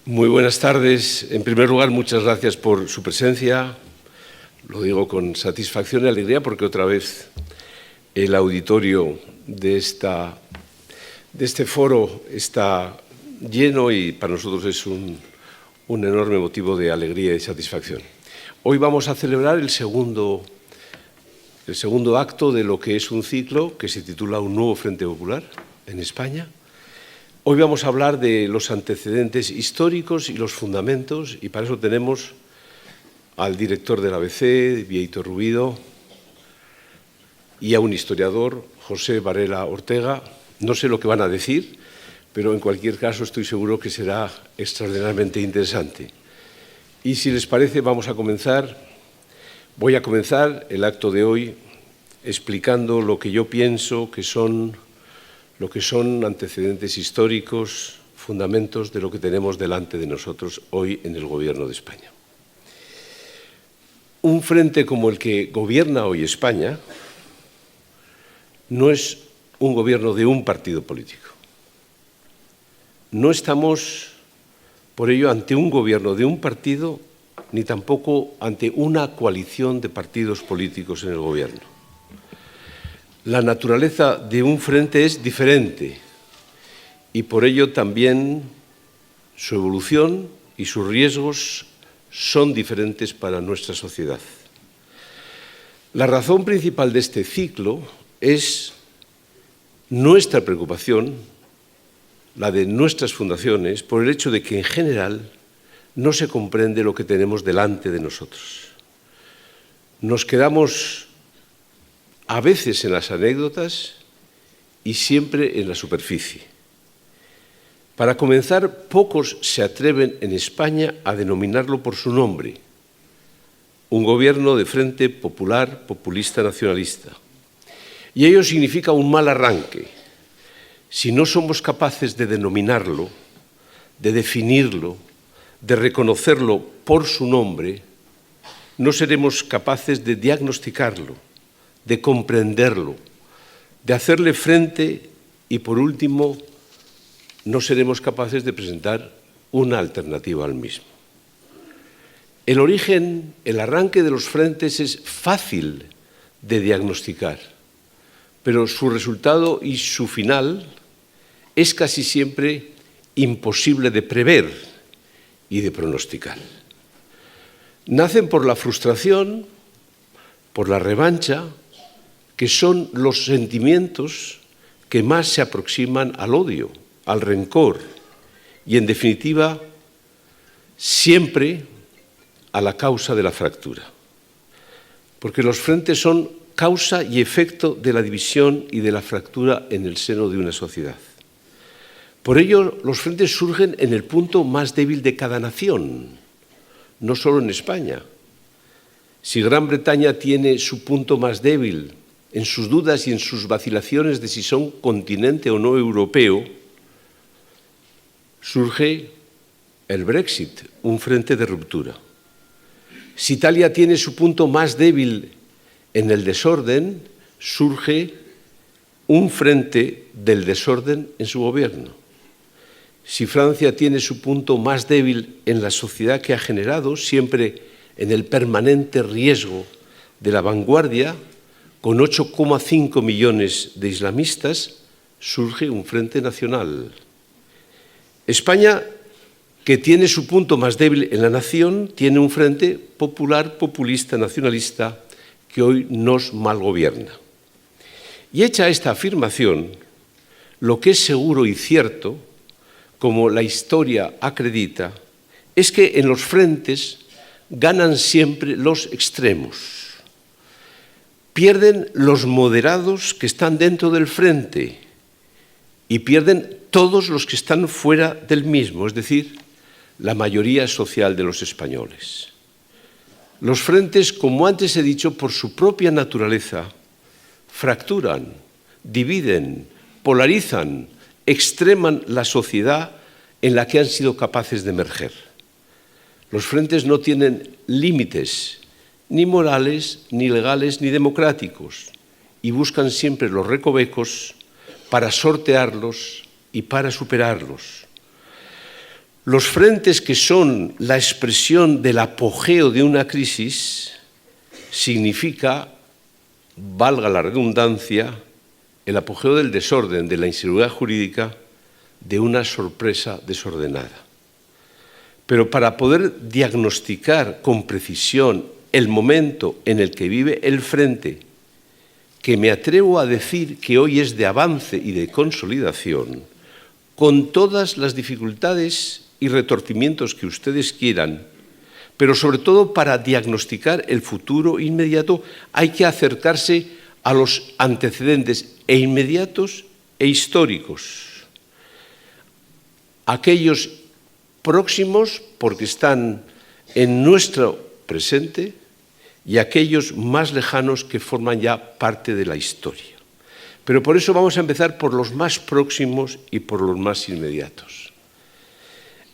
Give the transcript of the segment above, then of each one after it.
Muy buenas tardes. En primer lugar, muchas gracias por su presencia. Lo digo con satisfacción y alegría porque otra vez el auditorio de este foro está lleno y para nosotros es un enorme motivo de alegría y satisfacción. Hoy vamos a celebrar el segundo acto de lo que es un ciclo que se titula Un nuevo Frente Popular en España. Hoy vamos a hablar de los antecedentes históricos y los fundamentos, y para eso tenemos al director del ABC, Bieito Rubido, y a un historiador, José Varela Ortega. No sé lo que van a decir, pero en cualquier caso estoy seguro que será extraordinariamente interesante. Y si les parece, voy a comenzar el acto de hoy explicando lo que yo pienso que son antecedentes históricos, fundamentos de lo que tenemos delante de nosotros hoy en el Gobierno de España. Un frente como el que gobierna hoy España no es un gobierno de un partido político. No estamos, por ello, ante un gobierno de un partido, ni tampoco ante una coalición de partidos políticos en el gobierno. La naturaleza de un frente es diferente y por ello también su evolución y sus riesgos son diferentes para nuestra sociedad. La razón principal de este ciclo es nuestra preocupación, la de nuestras fundaciones, por el hecho de que en general no se comprende lo que tenemos delante de nosotros. Nos quedamos a veces en las anécdotas y siempre en la superficie. Para comenzar, pocos se atreven en España a denominarlo por su nombre, un gobierno de frente popular, populista, nacionalista. Y ello significa un mal arranque. Si no somos capaces de denominarlo, de definirlo, de reconocerlo por su nombre, no seremos capaces de diagnosticarlo, de comprenderlo, de hacerle frente y, por último, no seremos capaces de presentar una alternativa al mismo. El origen, el arranque de los frentes es fácil de diagnosticar, pero su resultado y su final es casi siempre imposible de prever y de pronosticar. Nacen por la frustración, por la revancha, que son los sentimientos que más se aproximan al odio, al rencor y, en definitiva, siempre a la causa de la fractura. Porque los frentes son causa y efecto de la división y de la fractura en el seno de una sociedad. Por ello, los frentes surgen en el punto más débil de cada nación, no solo en España. Si Gran Bretaña tiene su punto más débil en sus dudas y en sus vacilaciones de si son continente o no europeo, surge el Brexit, un frente de ruptura. Si Italia tiene su punto más débil en el desorden, surge un frente del desorden en su gobierno. Si Francia tiene su punto más débil en la sociedad que ha generado, siempre en el permanente riesgo de la vanguardia, con 8,5 millones de islamistas, surge un frente nacional. España, que tiene su punto más débil en la nación, tiene un frente popular, populista, nacionalista, que hoy nos malgobierna. Y hecha esta afirmación, lo que es seguro y cierto, como la historia acredita, es que en los frentes ganan siempre los extremos. Pierden los moderados que están dentro del frente y pierden todos los que están fuera del mismo, es decir, la mayoría social de los españoles. Los frentes, como antes he dicho, por su propia naturaleza, fracturan, dividen, polarizan, extreman la sociedad en la que han sido capaces de emerger. Los frentes no tienen límites, ni morales, ni legales, ni democráticos, y buscan siempre los recovecos para sortearlos y para superarlos. Los frentes que son la expresión del apogeo de una crisis significa, valga la redundancia, el apogeo del desorden, de la inseguridad jurídica, de una sorpresa desordenada. Pero para poder diagnosticar con precisión el momento en el que vive el frente, que me atrevo a decir que hoy es de avance y de consolidación, con todas las dificultades y retorcimientos que ustedes quieran, pero sobre todo para diagnosticar el futuro inmediato hay que acercarse a los antecedentes inmediatos e históricos. Aquellos próximos, porque están en nuestro presente, y aquellos más lejanos que forman ya parte de la historia. Pero por eso vamos a empezar por los más próximos y por los más inmediatos.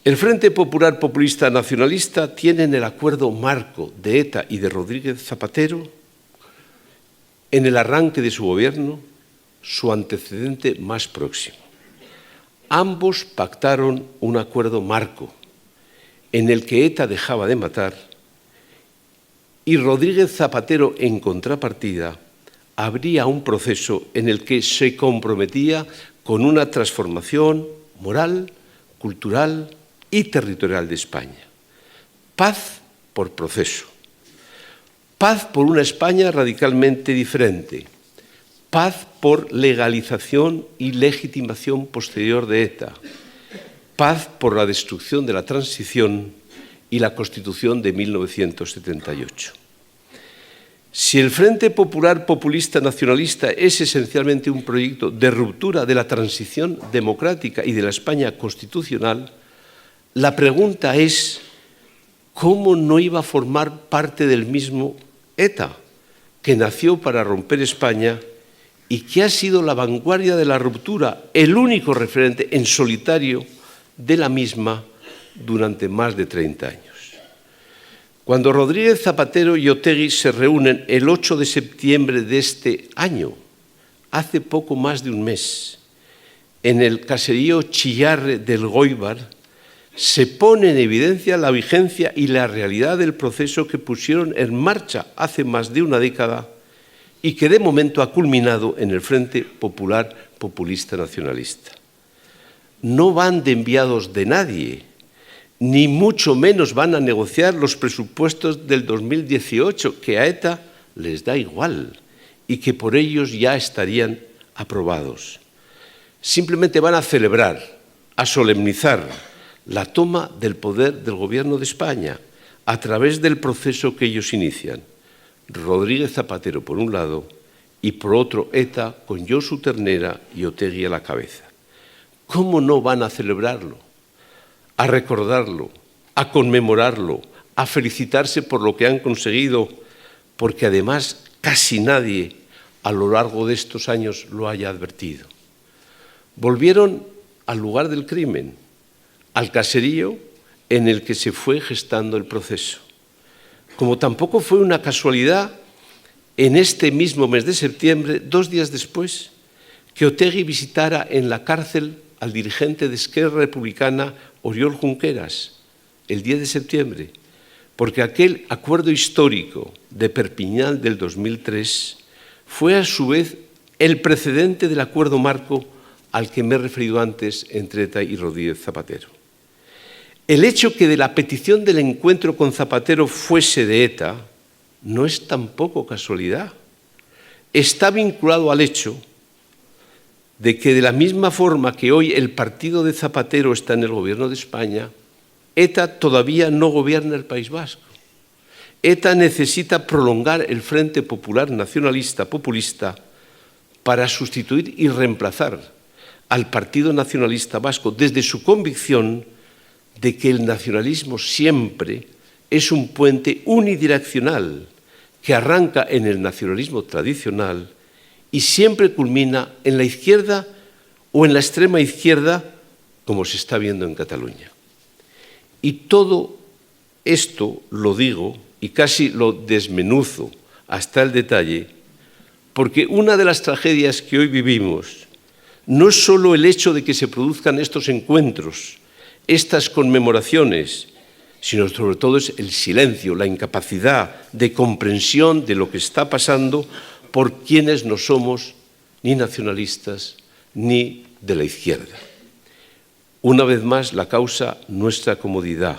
El Frente Popular Populista Nacionalista tiene en el acuerdo marco de ETA y de Rodríguez Zapatero, en el arranque de su gobierno, su antecedente más próximo. Ambos pactaron un acuerdo marco en el que ETA dejaba de matar y Rodríguez Zapatero, en contrapartida, abría un proceso en el que se comprometía con una transformación moral, cultural y territorial de España. Paz por proceso. Paz por una España radicalmente diferente. Paz por legalización y legitimación posterior de ETA. Paz por la destrucción de la transición y la Constitución de 1978. Si el Frente Popular Populista Nacionalista es esencialmente un proyecto de ruptura de la transición democrática y de la España constitucional, la pregunta es ¿cómo no iba a formar parte del mismo ETA, que nació para romper España y que ha sido la vanguardia de la ruptura, el único referente en solitario de la misma durante más de 30 años? Cuando Rodríguez Zapatero y Otegi se reúnen el 8 de septiembre de este año, hace poco más de un mes, en el caserío Chillarre del Goibar, se pone en evidencia la vigencia y la realidad del proceso que pusieron en marcha hace más de una década y que de momento ha culminado en el Frente Popular Populista Nacionalista. No van de enviados de nadie, ni mucho menos van a negociar los presupuestos del 2018, que a ETA les da igual y que por ellos ya estarían aprobados. Simplemente van a celebrar, a solemnizar la toma del poder del Gobierno de España a través del proceso que ellos inician. Rodríguez Zapatero por un lado y por otro ETA con Josu Ternera y Otegi a la cabeza. ¿Cómo no van a celebrarlo? A recordarlo, a conmemorarlo, a felicitarse por lo que han conseguido, porque además casi nadie a lo largo de estos años lo haya advertido. Volvieron al lugar del crimen, al caserío en el que se fue gestando el proceso. Como tampoco fue una casualidad, en este mismo mes de septiembre, 2 días después, que Otegi visitara en la cárcel al dirigente de Esquerra Republicana, Oriol Junqueras, el 10 de septiembre, porque aquel acuerdo histórico de Perpiñán del 2003 fue a su vez el precedente del acuerdo marco al que me he referido antes entre ETA y Rodríguez Zapatero. El hecho que de la petición del encuentro con Zapatero fuese de ETA no es tampoco casualidad. Está vinculado al hecho de que de la misma forma que hoy el partido de Zapatero está en el Gobierno de España, ETA todavía no gobierna el País Vasco. ETA necesita prolongar el Frente Popular Nacionalista Populista para sustituir y reemplazar al Partido Nacionalista Vasco desde su convicción de que el nacionalismo siempre es un puente unidireccional que arranca en el nacionalismo tradicional y siempre culmina en la izquierda o en la extrema izquierda, como se está viendo en Cataluña. Y todo esto lo digo y casi lo desmenuzo hasta el detalle, porque una de las tragedias que hoy vivimos no es solo el hecho de que se produzcan estos encuentros estas conmemoraciones, sino sobre todo es el silencio, la incapacidad de comprensión de lo que está pasando por quienes no somos ni nacionalistas ni de la izquierda. Una vez más, la causa, nuestra comodidad.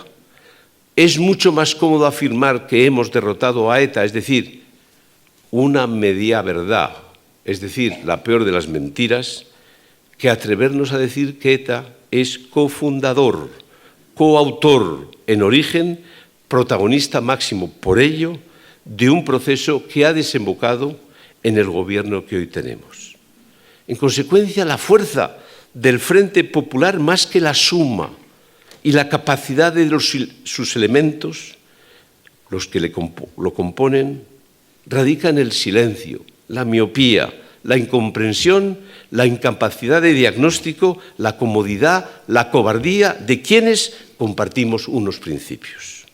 Es mucho más cómodo afirmar que hemos derrotado a ETA, es decir, una media verdad, es decir, la peor de las mentiras, que atrevernos a decir que ETA es cofundador, coautor, en origen, protagonista máximo, por ello, de un proceso que ha desembocado en el gobierno que hoy tenemos. En consecuencia, la fuerza del Frente Popular, más que la suma y la capacidad de sus elementos, los que lo componen, radica en el silencio, la miopía, la incomprensión, la incapacidad de diagnóstico, la comodidad, la cobardía de quienes compartimos unos principios.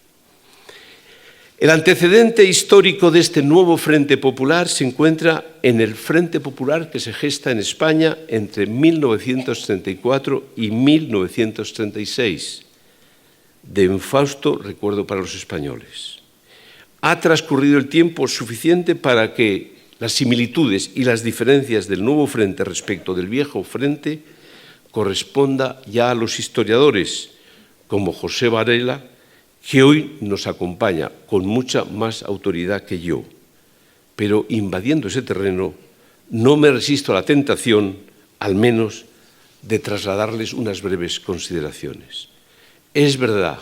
El antecedente histórico de este nuevo Frente Popular se encuentra en el Frente Popular que se gesta en España entre 1934 y 1936, de infausto recuerdo para los españoles. Ha transcurrido el tiempo suficiente para que las similitudes y las diferencias del nuevo frente respecto del viejo frente corresponda ya a los historiadores, como José Varela, que hoy nos acompaña con mucha más autoridad que yo. Pero invadiendo ese terreno, no me resisto a la tentación, al menos, de trasladarles unas breves consideraciones. Es verdad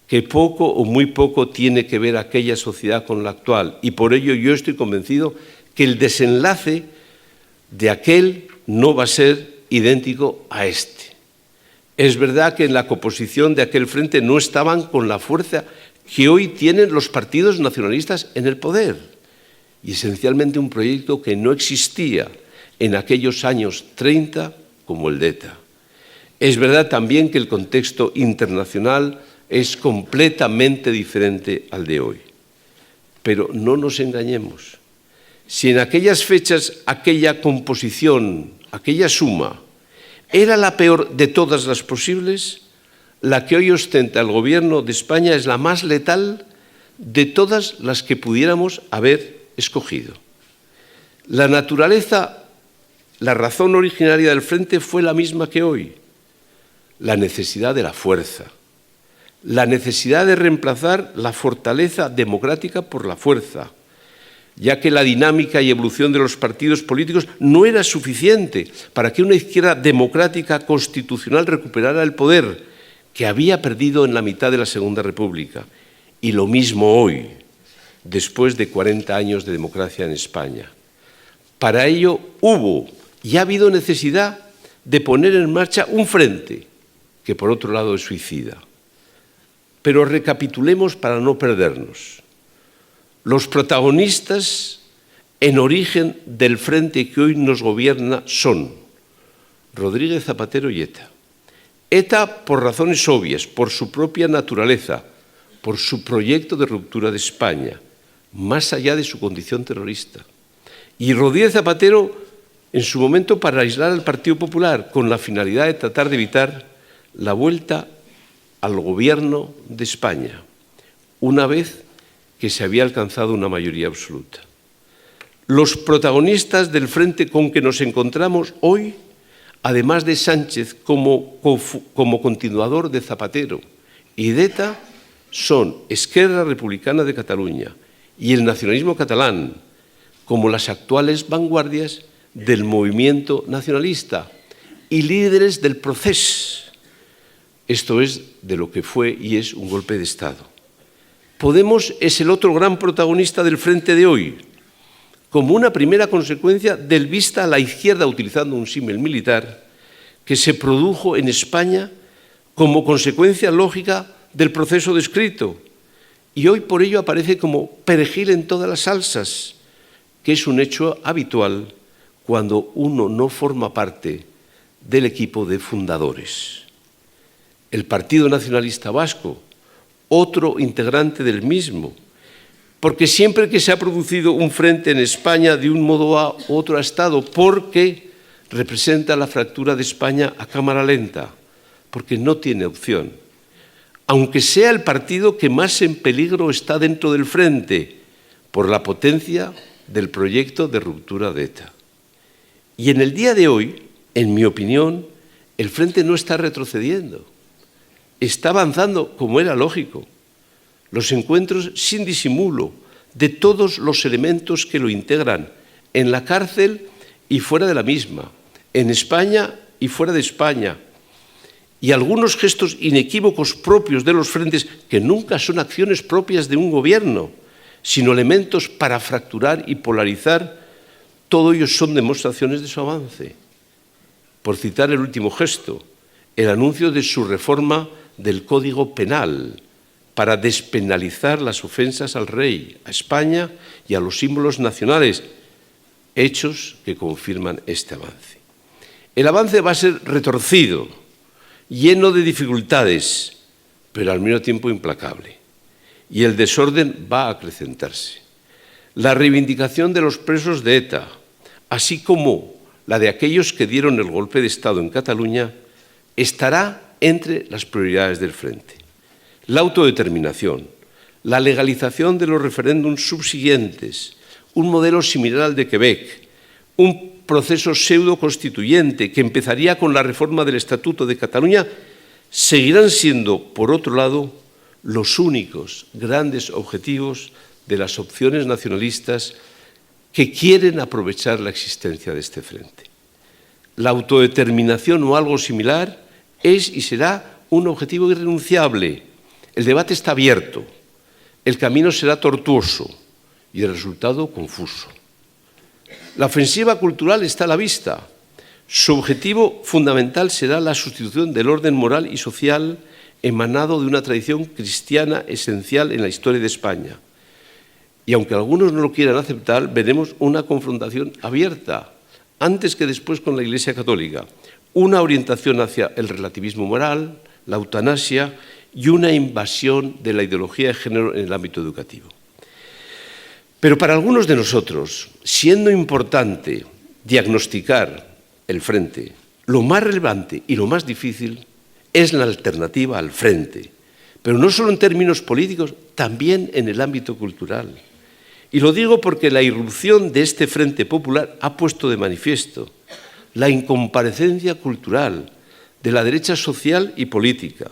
que poco o muy poco tiene que ver aquella sociedad con la actual, y por ello yo estoy convencido que el desenlace de aquel no va a ser idéntico a este. Es verdad que en la composición de aquel frente no estaban con la fuerza que hoy tienen los partidos nacionalistas en el poder, y esencialmente un proyecto que no existía en aquellos años 30 como el de ETA. Es verdad también que el contexto internacional es completamente diferente al de hoy. Pero no nos engañemos. Si en aquellas fechas aquella composición, aquella suma, era la peor de todas las posibles, la que hoy ostenta el Gobierno de España es la más letal de todas las que pudiéramos haber escogido. La naturaleza, la razón originaria del Frente fue la misma que hoy, la necesidad de la fuerza, la necesidad de reemplazar la fortaleza democrática por la fuerza, ya que la dinámica y evolución de los partidos políticos no era suficiente para que una izquierda democrática constitucional recuperara el poder que había perdido en la mitad de la Segunda República. Y lo mismo hoy, después de 40 años de democracia en España. Para ello hubo y ha habido necesidad de poner en marcha un frente que por otro lado es suicida. Pero recapitulemos para no perdernos. Los protagonistas en origen del frente que hoy nos gobierna son Rodríguez Zapatero y ETA. ETA por razones obvias, por su propia naturaleza, por su proyecto de ruptura de España, más allá de su condición terrorista. Y Rodríguez Zapatero, en su momento, para aislar al Partido Popular, con la finalidad de tratar de evitar la vuelta al gobierno de España, una vez que se había alcanzado una mayoría absoluta. Los protagonistas del frente con que nos encontramos hoy, además de Sánchez como continuador de Zapatero y de ETA, son Esquerra Republicana de Cataluña y el nacionalismo catalán, como las actuales vanguardias del movimiento nacionalista y líderes del proceso. Esto es de lo que fue y es un golpe de Estado. Podemos es el otro gran protagonista del frente de hoy, como una primera consecuencia del vista a la izquierda, utilizando un símil militar, que se produjo en España como consecuencia lógica del proceso descrito, y hoy por ello aparece como perejil en todas las salsas, que es un hecho habitual cuando uno no forma parte del equipo de fundadores. El Partido Nacionalista Vasco, otro integrante del mismo, porque siempre que se ha producido un frente en España de un modo a otro ha estado porque representa la fractura de España a cámara lenta, porque no tiene opción, aunque sea el partido que más en peligro está dentro del frente, por la potencia del proyecto de ruptura de ETA. Y en el día de hoy, en mi opinión, el frente no está retrocediendo, está avanzando como era lógico. Los encuentros sin disimulo de todos los elementos que lo integran, en la cárcel y fuera de la misma, en España y fuera de España, y algunos gestos inequívocos propios de los frentes, que nunca son acciones propias de un gobierno, sino elementos para fracturar y polarizar, todo ello son demostraciones de su avance. Por citar el último gesto, el anuncio de su reforma del Código Penal, para despenalizar las ofensas al rey, a España y a los símbolos nacionales, hechos que confirman este avance. El avance va a ser retorcido, lleno de dificultades, pero al mismo tiempo implacable. Y el desorden va a acrecentarse. La reivindicación de los presos de ETA, así como la de aquellos que dieron el golpe de Estado en Cataluña, estará entre las prioridades del frente. La autodeterminación, la legalización de los referéndums subsiguientes, un modelo similar al de Quebec, un proceso pseudo-constituyente que empezaría con la reforma del Estatuto de Cataluña, seguirán siendo, por otro lado, los únicos grandes objetivos de las opciones nacionalistas que quieren aprovechar la existencia de este frente. La autodeterminación o algo similar es y será un objetivo irrenunciable. El debate está abierto, el camino será tortuoso y el resultado confuso. La ofensiva cultural está a la vista. Su objetivo fundamental será la sustitución del orden moral y social emanado de una tradición cristiana esencial en la historia de España. Y aunque algunos no lo quieran aceptar, veremos una confrontación abierta, antes que después con la Iglesia Católica, una orientación hacia el relativismo moral, la eutanasia y una invasión de la ideología de género en el ámbito educativo. Pero para algunos de nosotros, siendo importante diagnosticar el frente, lo más relevante y lo más difícil es la alternativa al frente, pero no solo en términos políticos, también en el ámbito cultural. Y lo digo porque la irrupción de este Frente Popular ha puesto de manifiesto la incomparecencia cultural de la derecha social y política,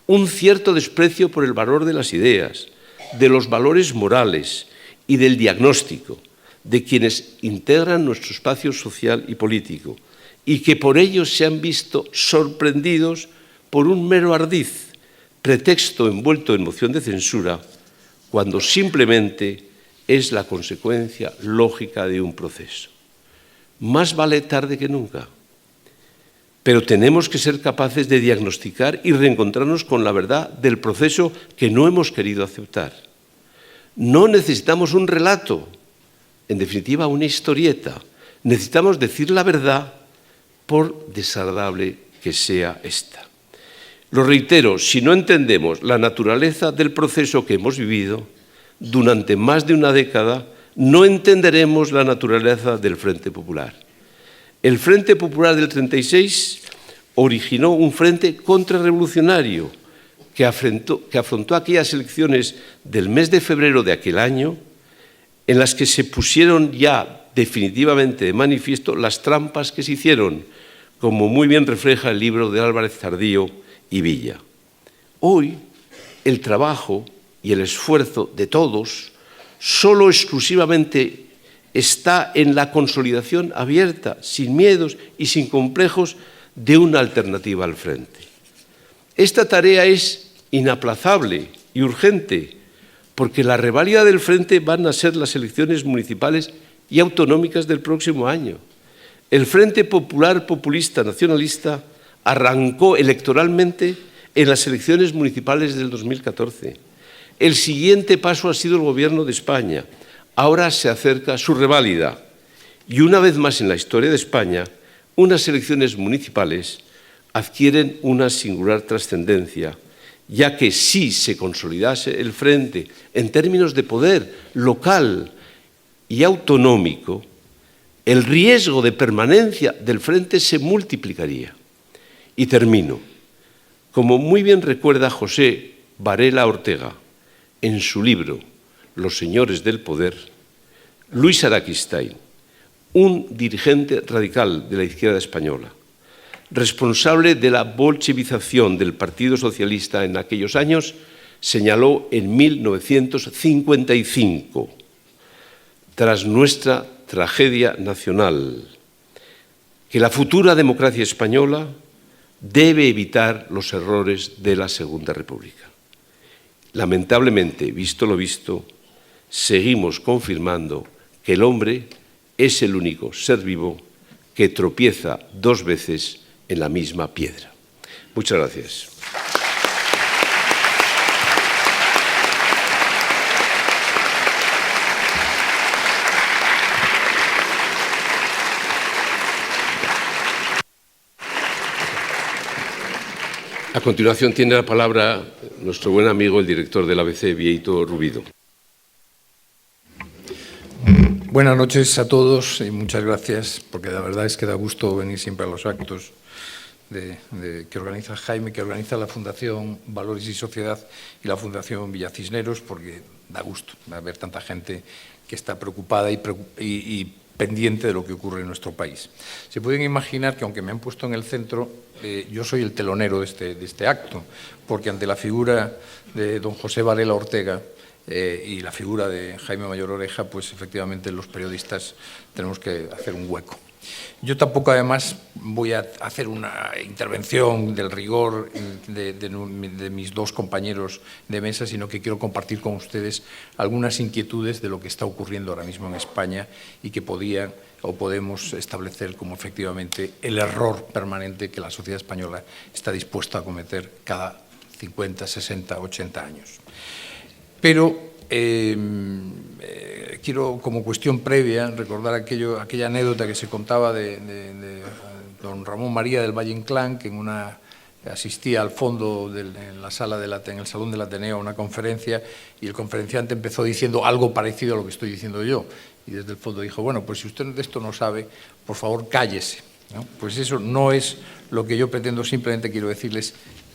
un cierto desprecio por el valor de las ideas, de los valores morales y del diagnóstico de quienes integran nuestro espacio social y político, y que por ello se han visto sorprendidos por un mero ardid, pretexto envuelto en moción de censura, cuando simplemente es la consecuencia lógica de un proceso. Más vale tarde que nunca. Pero tenemos que ser capaces de diagnosticar y reencontrarnos con la verdad del proceso que no hemos querido aceptar. No necesitamos un relato, en definitiva una historieta. Necesitamos decir la verdad por desagradable que sea esta. Lo reitero, si no entendemos la naturaleza del proceso que hemos vivido durante más de una década, no entenderemos la naturaleza del Frente Popular. El Frente Popular del 36 originó un frente contrarrevolucionario que afrontó aquellas elecciones del mes de febrero de aquel año, en las que se pusieron ya definitivamente de manifiesto las trampas que se hicieron, como muy bien refleja el libro de Álvarez Tardío y Villa. Hoy, el trabajo y el esfuerzo de todos solo exclusivamente está en la consolidación abierta, sin miedos y sin complejos, de una alternativa al frente. Esta tarea es inaplazable y urgente, porque la reválida del frente van a ser las elecciones municipales y autonómicas del próximo año. El Frente Popular Populista Nacionalista arrancó electoralmente en las elecciones municipales del 2014. El siguiente paso ha sido el Gobierno de España. Ahora se acerca su reválida. Y una vez más en la historia de España, unas elecciones municipales adquieren una singular trascendencia, ya que si se consolidase el frente en términos de poder local y autonómico, el riesgo de permanencia del frente se multiplicaría. Y termino. Como muy bien recuerda José Varela Ortega en su libro Los señores del poder, Luis Araquistáin, un dirigente radical de la izquierda española, responsable de la bolchevización del Partido Socialista en aquellos años, señaló en 1955, tras nuestra tragedia nacional, que la futura democracia española debe evitar los errores de la Segunda República. Lamentablemente, visto lo visto, seguimos confirmando que el hombre es el único ser vivo que tropieza dos veces en la misma piedra. Muchas gracias. A continuación tiene la palabra nuestro buen amigo, el director del ABC, Bieito Rubido. Buenas noches a todos y muchas gracias, porque la verdad es que da gusto venir siempre a los actos que organiza Jaime, que organiza la Fundación Valores y Sociedad y la Fundación Villa Cisneros, porque da gusto ver tanta gente que está preocupada y pendiente de lo que ocurre en nuestro país. Se pueden imaginar que, aunque me han puesto en el centro, yo soy el telonero de este acto, porque ante la figura de don José Varela Ortega y la figura de Jaime Mayor Oreja, pues efectivamente los periodistas tenemos que hacer un hueco. Yo tampoco, además, voy a hacer una intervención del rigor de mis dos compañeros de mesa, sino que quiero compartir con ustedes algunas inquietudes de lo que está ocurriendo ahora mismo en España y que podían o podemos establecer como efectivamente el error permanente que la sociedad española está dispuesta a cometer cada 50, 60, 80 años. Pero quiero, como cuestión previa, recordar aquella anécdota que se contaba de don Ramón María del Valle Inclán, que asistía al fondo en la sala en el Salón del Ateneo a una conferencia, y el conferenciante empezó diciendo algo parecido a lo que estoy diciendo yo. Y desde el fondo dijo, bueno, pues si usted de esto no sabe, por favor cállese, ¿no? Pues eso no es lo que yo pretendo, simplemente quiero decirles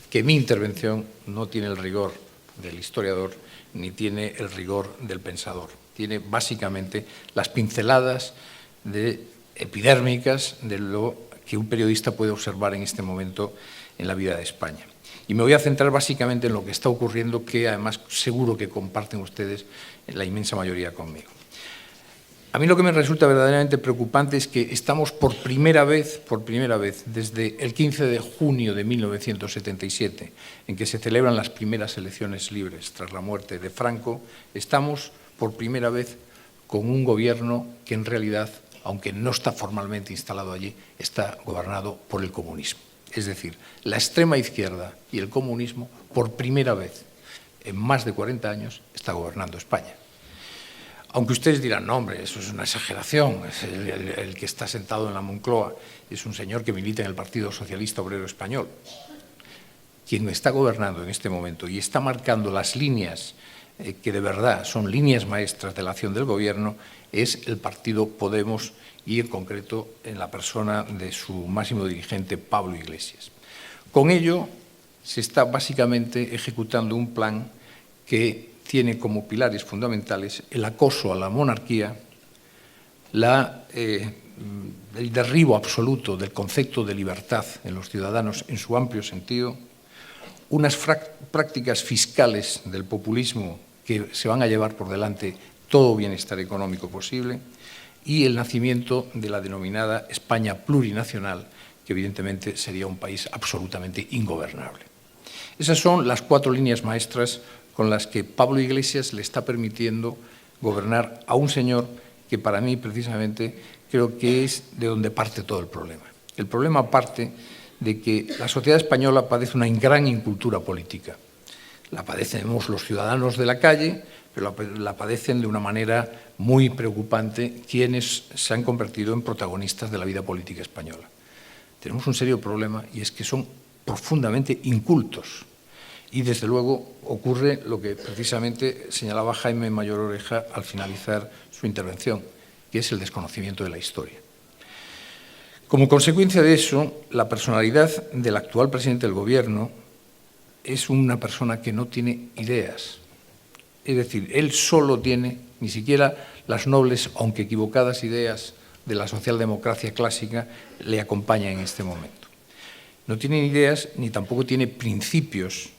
que mi intervención no tiene el rigor del historiador ni tiene el rigor del pensador. Tiene básicamente las pinceladas epidérmicas de lo que un periodista puede observar en este momento en la vida de España. Y me voy a centrar básicamente en lo que está ocurriendo, que además seguro que comparten ustedes la inmensa mayoría conmigo. A mí lo que me resulta verdaderamente preocupante es que estamos por primera vez, desde el 15 de junio de 1977, en que se celebran las primeras elecciones libres tras la muerte de Franco, estamos por primera vez con un gobierno que en realidad, aunque no está formalmente instalado allí, está gobernado por el comunismo. Es decir, la extrema izquierda y el comunismo, por primera vez en más de 40 años, está gobernando España. Aunque ustedes dirán, no, hombre, eso es una exageración, es el que está sentado en la Moncloa es un señor que milita en el Partido Socialista Obrero Español. Quien está gobernando en este momento y está marcando las líneas que de verdad son líneas maestras de la acción del gobierno es el partido Podemos y, en concreto, en la persona de su máximo dirigente, Pablo Iglesias. Con ello se está básicamente ejecutando un plan que tiene como pilares fundamentales el acoso a la monarquía, el derribo absoluto del concepto de libertad en los ciudadanos en su amplio sentido, unas prácticas fiscales del populismo que se van a llevar por delante todo bienestar económico posible y el nacimiento de la denominada España plurinacional, que evidentemente sería un país absolutamente ingobernable. Esas son las 4 líneas maestras con las que Pablo Iglesias le está permitiendo gobernar a un señor que para mí precisamente creo que es de donde parte todo el problema. El problema parte de que la sociedad española padece una gran incultura política. La padecemos los ciudadanos de la calle, pero la padecen de una manera muy preocupante quienes se han convertido en protagonistas de la vida política española. Tenemos un serio problema y es que son profundamente incultos. Y, desde luego, ocurre lo que precisamente señalaba Jaime Mayor Oreja al finalizar su intervención, que es el desconocimiento de la historia. Como consecuencia de eso, la personalidad del actual presidente del Gobierno es una persona que no tiene ideas. Es decir, él solo tiene, ni siquiera las nobles, aunque equivocadas ideas de la socialdemocracia clásica le acompañan en este momento. No tiene ideas ni tampoco tiene principios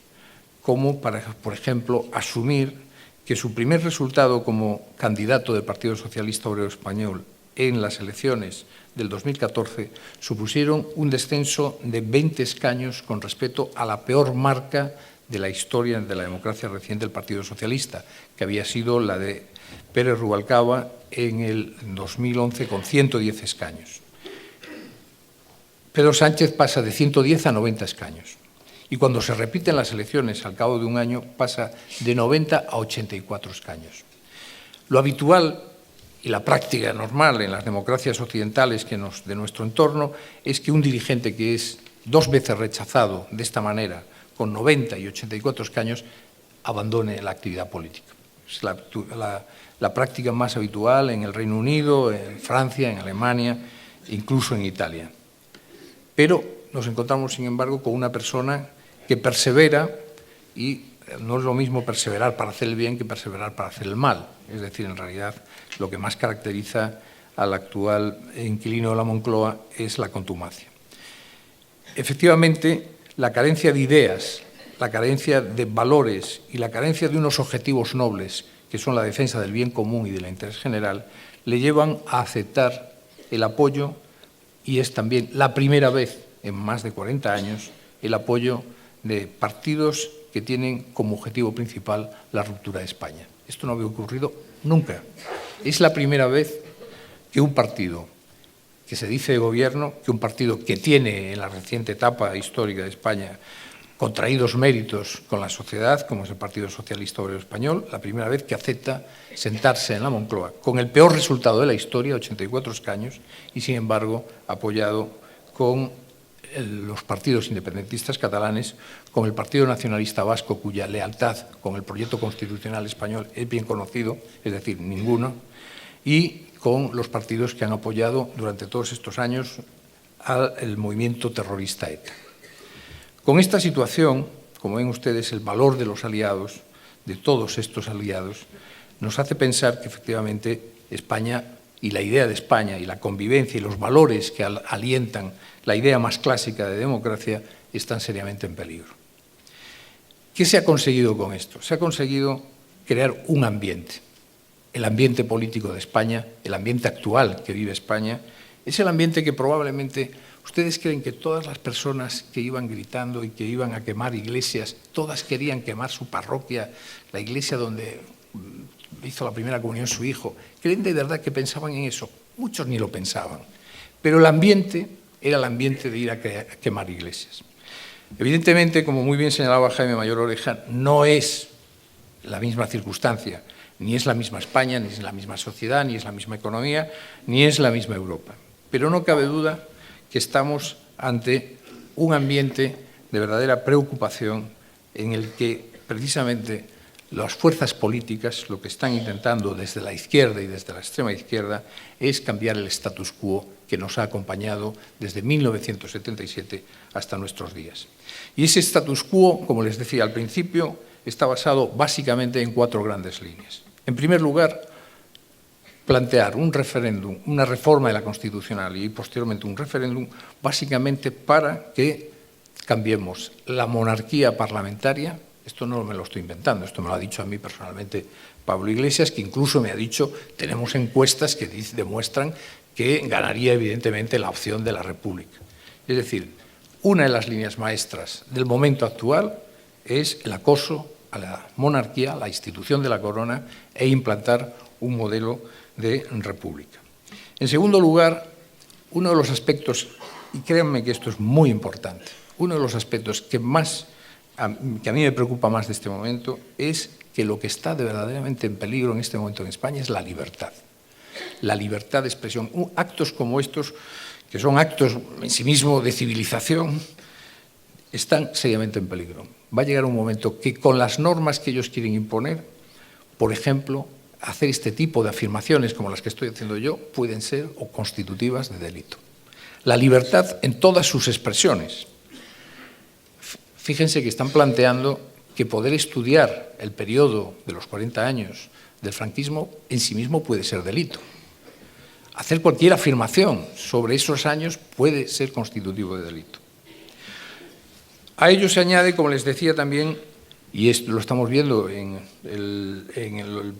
como para, por ejemplo, asumir que su primer resultado como candidato del Partido Socialista Obrero Español en las elecciones del 2014 supusieron un descenso de 20 escaños con respecto a la peor marca de la historia de la democracia reciente del Partido Socialista, que había sido la de Pérez Rubalcaba en el 2011 con 110 escaños. Pedro Sánchez pasa de 110 a 90 escaños. Y cuando se repiten las elecciones al cabo de un año pasa de 90 a 84 escaños. Lo habitual y la práctica normal en las democracias occidentales de nuestro entorno es que un dirigente que es 2 veces rechazado de esta manera, con 90 y 84 escaños, abandone la actividad política. Es la práctica más habitual en el Reino Unido, en Francia, en Alemania, incluso en Italia. Pero nos encontramos, sin embargo, con una persona que persevera, y no es lo mismo perseverar para hacer el bien que perseverar para hacer el mal. Es decir, en realidad, lo que más caracteriza al actual inquilino de la Moncloa es la contumacia. Efectivamente, la carencia de ideas, la carencia de valores y la carencia de unos objetivos nobles, que son la defensa del bien común y del interés general, le llevan a aceptar el apoyo, y es también la primera vez en más de 40 años, el apoyo de partidos que tienen como objetivo principal la ruptura de España. Esto no había ocurrido nunca. Es la primera vez que un partido que se dice de gobierno, que un partido que tiene en la reciente etapa histórica de España contraídos méritos con la sociedad, como es el Partido Socialista Obrero Español, la primera vez que acepta sentarse en la Moncloa con el peor resultado de la historia, 84 escaños, y sin embargo apoyado con los partidos independentistas catalanes, con el Partido Nacionalista Vasco, cuya lealtad con el proyecto constitucional español es bien conocido, es decir, ninguno, y con los partidos que han apoyado durante todos estos años al movimiento terrorista ETA. Con esta situación, como ven ustedes, el valor de los aliados, de todos estos aliados, nos hace pensar que efectivamente España y la idea de España y la convivencia y los valores que alientan la idea más clásica de democracia están seriamente en peligro. ¿Qué se ha conseguido con esto? Se ha conseguido crear un ambiente. El ambiente político de España, el ambiente actual que vive España, es el ambiente que probablemente ustedes creen que todas las personas que iban gritando y que iban a quemar iglesias, todas querían quemar su parroquia, la iglesia donde hizo la primera comunión su hijo. ¿Creen de verdad que pensaban en eso? Muchos ni lo pensaban. Pero el ambiente era el ambiente de ir a quemar iglesias. Evidentemente, como muy bien señalaba Jaime Mayor Oreja, no es la misma circunstancia, ni es la misma España, ni es la misma sociedad, ni es la misma economía, ni es la misma Europa. Pero no cabe duda que estamos ante un ambiente de verdadera preocupación en el que precisamente las fuerzas políticas lo que están intentando desde la izquierda y desde la extrema izquierda es cambiar el status quo que nos ha acompañado desde 1977 hasta nuestros días. Y ese status quo, como les decía al principio, está basado básicamente en 4 grandes líneas. En primer lugar, plantear un referéndum, una reforma de la Constitucional y posteriormente un referéndum, básicamente para que cambiemos la monarquía parlamentaria. Esto no me lo estoy inventando, esto me lo ha dicho a mí personalmente Pablo Iglesias, que incluso me ha dicho, tenemos encuestas que demuestran que ganaría evidentemente la opción de la República. Es decir, una de las líneas maestras del momento actual es el acoso a la monarquía, a la institución de la corona, e implantar un modelo de república. En segundo lugar, uno de los aspectos, y créanme que esto es muy importante, uno de los aspectos que a mí me preocupa más de este momento es que lo que está verdaderamente en peligro en este momento en España es la libertad de expresión. Actos como estos, que son actos en sí mismos de civilización, están seriamente en peligro. Va a llegar un momento que con las normas que ellos quieren imponer, por ejemplo, hacer este tipo de afirmaciones como las que estoy haciendo yo, pueden ser o constitutivas de delito. La libertad en todas sus expresiones, Fíjense que están planteando que poder estudiar el periodo de los 40 años del franquismo en sí mismo puede ser delito. Hacer cualquier afirmación sobre esos años puede ser constitutivo de delito. A ello se añade, como les decía también, y esto lo estamos viendo en el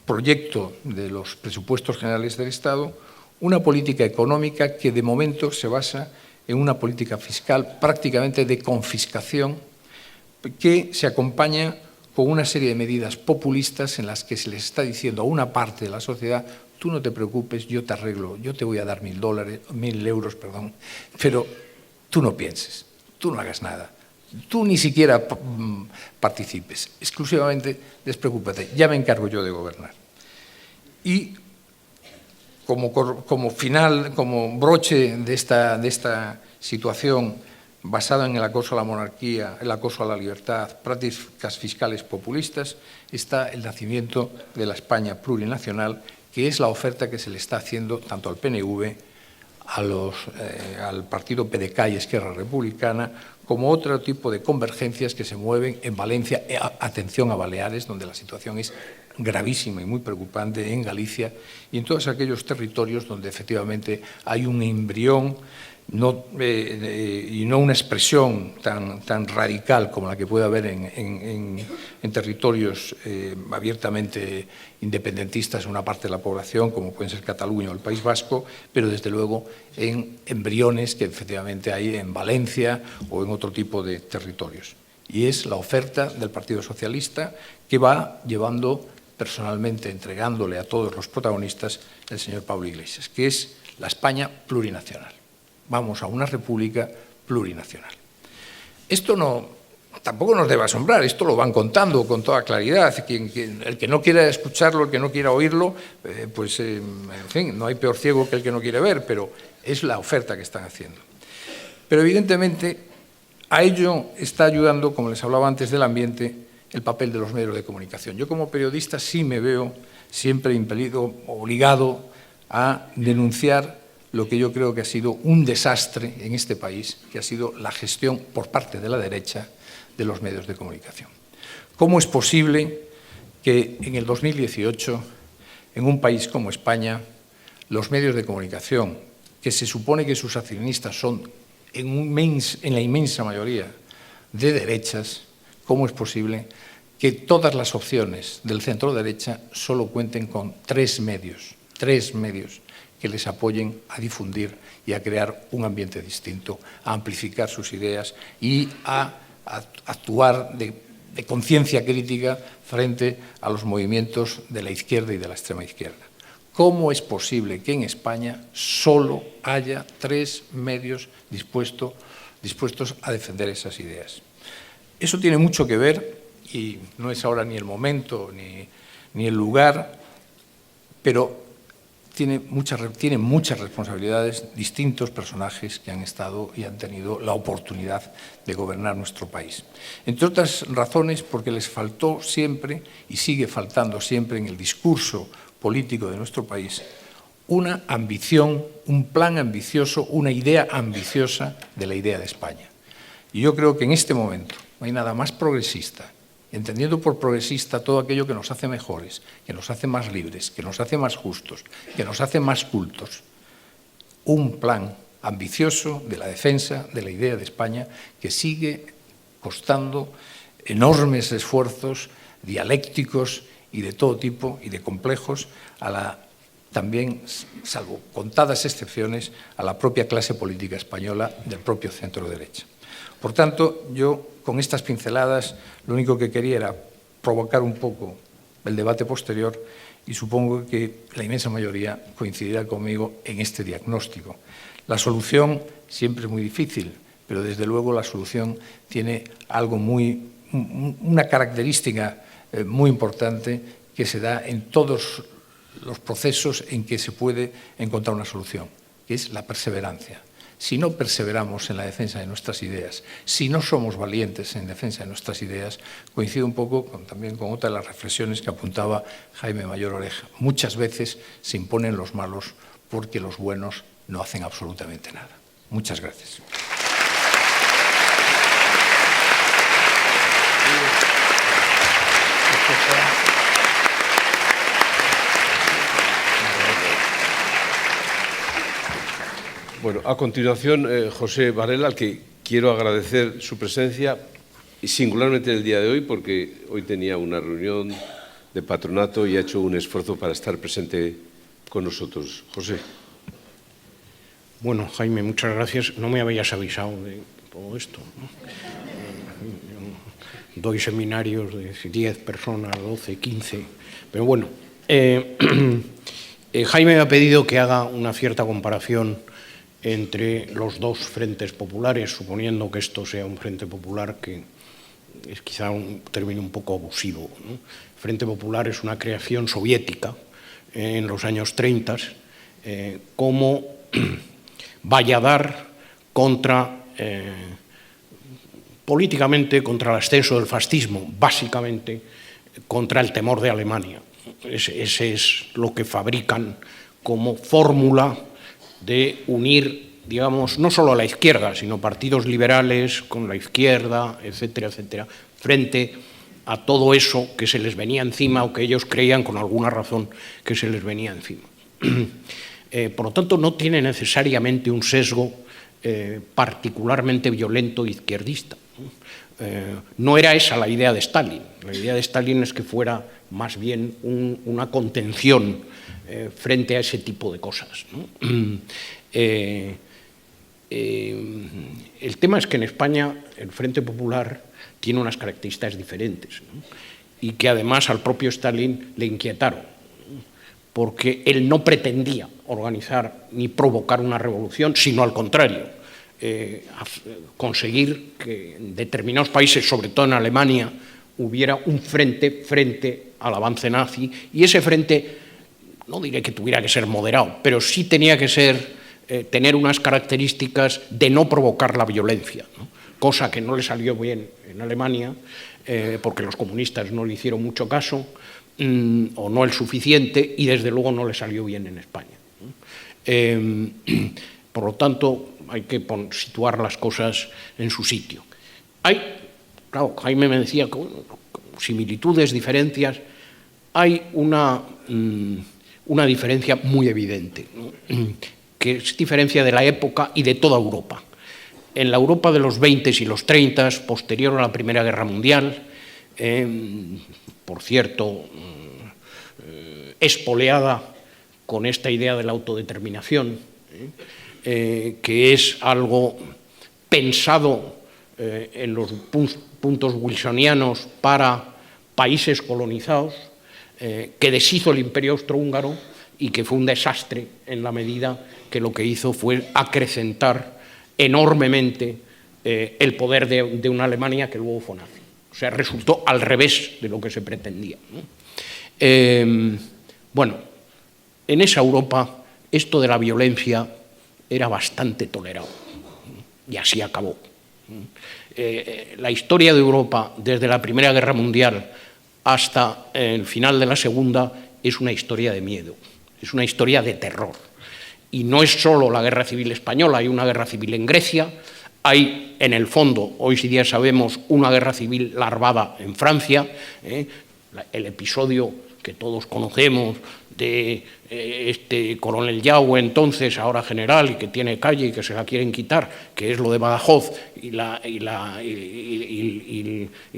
proyecto de los presupuestos generales del Estado, una política económica que de momento se basa en una política fiscal prácticamente de confiscación que se acompaña con una serie de medidas populistas en las que se les está diciendo a una parte de la sociedad: tú no te preocupes, yo te arreglo, yo te voy a dar $1.000 euros, pero tú no pienses, tú no hagas nada, tú ni siquiera participes, exclusivamente despreocúpate, ya me encargo yo de gobernar. Y como final, como broche de esta situación basada en el acoso a la monarquía, el acoso a la libertad, prácticas fiscales populistas, está el nacimiento de la España plurinacional, que es la oferta que se le está haciendo tanto al PNV, al partido PDK y Esquerra Republicana, como otro tipo de convergencias que se mueven en Valencia, atención a Baleares, donde la situación es gravísima y muy preocupante, en Galicia y en todos aquellos territorios donde efectivamente hay un embrión y no una expresión tan radical como la que puede haber en territorios abiertamente independentistas en una parte de la población, como pueden ser Cataluña o el País Vasco, pero desde luego en embriones que efectivamente hay en Valencia o en otro tipo de territorios. Y es la oferta del Partido Socialista que va llevando personalmente, entregándole a todos los protagonistas el señor Pablo Iglesias, que es la España plurinacional. Vamos a una república plurinacional. Esto tampoco nos debe asombrar, esto lo van contando con toda claridad. El que no quiera escucharlo, el que no quiera oírlo, en fin, no hay peor ciego que el que no quiere ver, pero es la oferta que están haciendo. Pero evidentemente a ello está ayudando, como les hablaba antes del ambiente, el papel de los medios de comunicación. Yo como periodista sí me veo siempre impelido, obligado a denunciar lo que yo creo que ha sido un desastre en este país, que ha sido la gestión por parte de la derecha de los medios de comunicación. ¿Cómo es posible que en el 2018, en un país como España, los medios de comunicación, que se supone que sus accionistas son en la inmensa mayoría de derechas, cómo es posible que todas las opciones del centro derecha solo cuenten con tres medios que les apoyen a difundir y a crear un ambiente distinto, a amplificar sus ideas y a actuar de conciencia crítica frente a los movimientos de la izquierda y de la extrema izquierda? ¿Cómo es posible que en España solo haya tres medios dispuestos a defender esas ideas? Eso tiene mucho que ver, y no es ahora ni el momento ni el lugar, pero tienen muchas responsabilidades distintos personajes que han estado y han tenido la oportunidad de gobernar nuestro país. Entre otras razones, porque les faltó siempre, y sigue faltando siempre en el discurso político de nuestro país, una ambición, un plan ambicioso, una idea ambiciosa de la idea de España. Y yo creo que en este momento no hay nada más progresista, entendiendo por progresista todo aquello que nos hace mejores, que nos hace más libres, que nos hace más justos, que nos hace más cultos. Un plan ambicioso de la defensa de la idea de España que sigue costando enormes esfuerzos dialécticos y de todo tipo y de complejos también, salvo contadas excepciones, a la propia clase política española del propio centro derecha. Por tanto, yo con estas pinceladas lo único que quería era provocar un poco el debate posterior y supongo que la inmensa mayoría coincidirá conmigo en este diagnóstico. La solución siempre es muy difícil, pero desde luego la solución tiene una característica muy importante que se da en todos los procesos en que se puede encontrar una solución, que es la perseverancia. Si no perseveramos en la defensa de nuestras ideas, si no somos valientes en defensa de nuestras ideas, coincido un poco también con otra de las reflexiones que apuntaba Jaime Mayor Oreja. Muchas veces se imponen los malos porque los buenos no hacen absolutamente nada. Muchas gracias. Bueno, a continuación, José Varela, al que quiero agradecer su presencia, y singularmente el día de hoy, porque hoy tenía una reunión de patronato y ha hecho un esfuerzo para estar presente con nosotros. José. Bueno, Jaime, muchas gracias. No me habías avisado de todo esto, ¿no? Doy seminarios de 10 personas, 12, 15, pero bueno. Jaime me ha pedido que haga una cierta comparación entre los dos frentes populares, suponiendo que esto sea un frente popular, que es quizá un término un poco abusivo, ¿no? Frente Popular es una creación soviética en los años 30, como Valladar contra, políticamente, contra el ascenso del fascismo, básicamente contra el temor de Alemania. Ese es lo que fabrican como fórmula de unir, digamos, no solo a la izquierda, sino partidos liberales con la izquierda, etcétera, etcétera, frente a todo eso que se les venía encima o que ellos creían con alguna razón que se les venía encima. Por lo tanto, no tiene necesariamente un sesgo particularmente violento izquierdista. No era esa la idea de Stalin. La idea de Stalin es que fuera más bien una contención frente a ese tipo de cosas, ¿no? El tema es que en España el Frente Popular tiene unas características diferentes, ¿no? Y que además al propio Stalin le inquietaron, porque él no pretendía organizar ni provocar una revolución, sino al contrario, conseguir que en determinados países, sobre todo en Alemania, hubiera un frente al avance nazi, y ese frente, no diré que tuviera que ser moderado, pero sí tenía que ser, tener unas características de no provocar la violencia, ¿no? Cosa que no le salió bien en Alemania, porque los comunistas no le hicieron mucho caso, o no el suficiente, y desde luego no le salió bien en España, ¿no? Por lo tanto, hay que situar las cosas en su sitio. Claro, Jaime me decía que similitudes, diferencias, hay una diferencia muy evidente, ¿no? Que es diferencia de la época y de toda Europa. En la Europa de los 20 y los 30, posterior a la Primera Guerra Mundial, por cierto, espoleada con esta idea de la autodeterminación, que es algo pensado en los puntos wilsonianos para países colonizados, que deshizo el Imperio Austrohúngaro y que fue un desastre en la medida que lo que hizo fue acrecentar enormemente el poder de una Alemania que luego fue nazi. O sea, resultó al revés de lo que se pretendía, ¿no? Bueno, en esa Europa esto de la violencia era bastante tolerado, y así acabó. La historia de Europa desde la Primera Guerra Mundial hasta el final de la Segunda es una historia de miedo, es una historia de terror. Y no es solo la Guerra Civil Española, hay una guerra civil en Grecia, hay en el fondo, hoy sí día sabemos, una guerra civil larvada en Francia, el episodio que todos conocemos de este coronel Yaue, entonces, ahora general, y que tiene calle y que se la quieren quitar, que es lo de Badajoz, y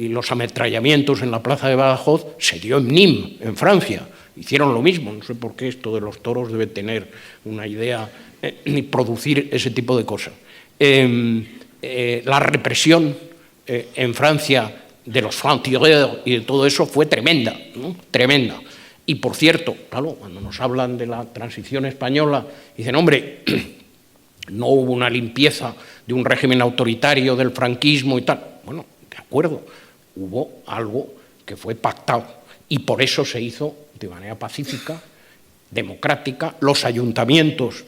los ametrallamientos en la plaza de Badajoz, se dio en Nîmes, en Francia. Hicieron lo mismo, no sé por qué esto de los toros debe tener una idea, ni producir ese tipo de cosas. La represión en Francia de los francs-tireurs y de todo eso fue tremenda, ¿no? Tremenda. Y por cierto, claro, cuando nos hablan de la transición española, dicen, hombre, no hubo una limpieza de un régimen autoritario del franquismo y tal. Bueno, de acuerdo, hubo algo que fue pactado y por eso se hizo de manera pacífica, democrática. Los ayuntamientos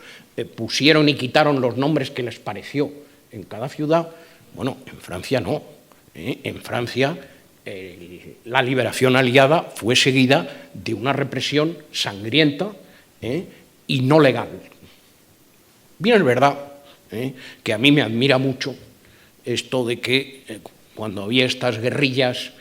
pusieron y quitaron los nombres que les pareció en cada ciudad. Bueno, en Francia no. En Francia la liberación aliada fue seguida de una represión sangrienta y no legal. Bien, es verdad que a mí me admira mucho esto de que cuando había estas guerrillas,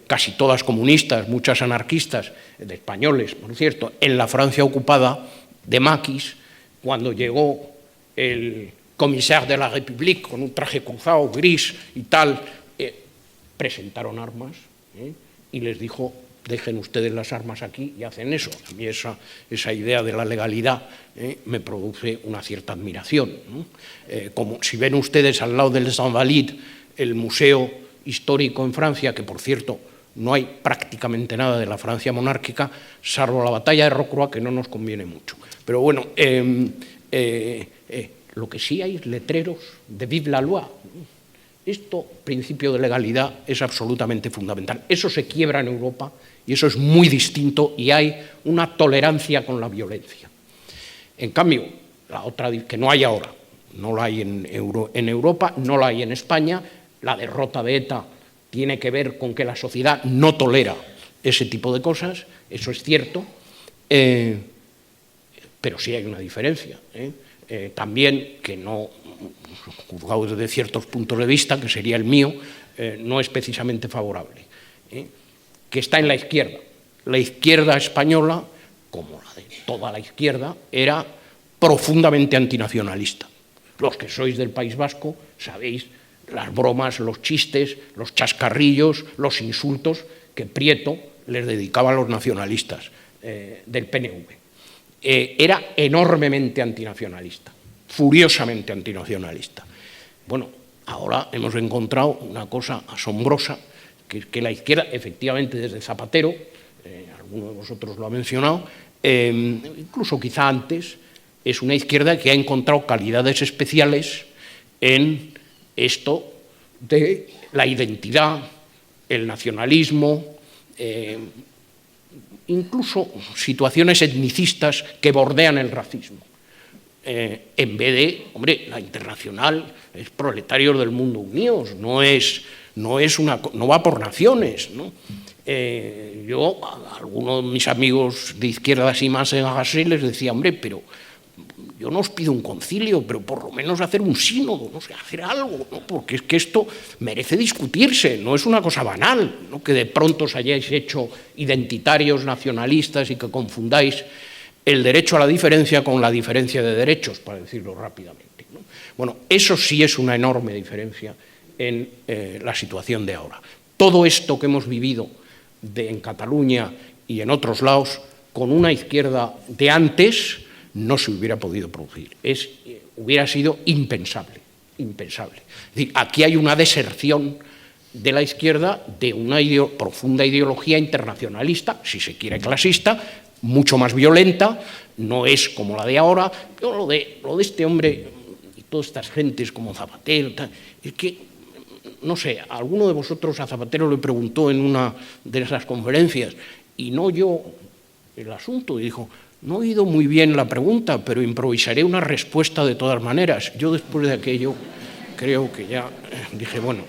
casi todas comunistas, muchas anarquistas, de españoles, por cierto, en la Francia ocupada de Maquis, cuando llegó el commissaire de la République con un traje cruzado, gris y tal, presentaron armas y les dijo: dejen ustedes las armas aquí, y hacen eso. A mí esa idea de la legalidad me produce una cierta admiración, ¿no? Como si ven ustedes al lado del Les Invalides el museo histórico en Francia, que por cierto no hay prácticamente nada de la Francia monárquica, salvo la batalla de Rocroi, que no nos conviene mucho. Pero bueno, lo que sí hay es letreros de Vive la loi. Esto, principio de legalidad, es absolutamente fundamental. Eso se quiebra en Europa y eso es muy distinto, y hay una tolerancia con la violencia. En cambio, la otra que no hay ahora, no la hay en Europa, no la hay en España. La derrota de ETA tiene que ver con que la sociedad no tolera ese tipo de cosas, eso es cierto, pero sí hay una diferencia. También, que no, juzgado desde ciertos puntos de vista, que sería el mío, no es precisamente favorable, que está en la izquierda. La izquierda española, como la de toda la izquierda, era profundamente antinacionalista. Los que sois del País Vasco sabéis las bromas, los chistes, los chascarrillos, los insultos que Prieto les dedicaba a los nacionalistas del PNV. Era enormemente antinacionalista, furiosamente antinacionalista. Bueno, ahora hemos encontrado una cosa asombrosa, que la izquierda, efectivamente desde Zapatero, alguno de vosotros lo ha mencionado, incluso quizá antes, es una izquierda que ha encontrado calidades especiales en esto de la identidad, el nacionalismo, incluso situaciones etnicistas que bordean el racismo. En vez de, hombre, la Internacional es proletarios del mundo unidos, no va por naciones, ¿no? Yo a algunos de mis amigos de izquierda así más engagés les decía: hombre, pero yo no os pido un concilio, pero por lo menos hacer un sínodo, no sé, hacer algo, ¿no? Porque es que esto merece discutirse, no es una cosa banal, ¿no? Que de pronto os hayáis hecho identitarios, nacionalistas y que confundáis el derecho a la diferencia con la diferencia de derechos, para decirlo rápidamente, ¿no? Bueno, eso sí es una enorme diferencia en la situación de ahora. Todo esto que hemos vivido en Cataluña y en otros lados, con una izquierda de antes, no se hubiera podido producir. Hubiera sido impensable, impensable. Es decir, aquí hay una deserción de la izquierda de una profunda ideología internacionalista, si se quiere clasista, mucho más violenta, no es como la de ahora, pero lo de este hombre y todas estas gentes como Zapatero, es que, no sé, alguno de vosotros a Zapatero le preguntó en una de esas conferencias, y no oyó el asunto, y dijo: no he oído muy bien la pregunta, pero improvisaré una respuesta de todas maneras. Yo, después de aquello, creo que ya dije, bueno,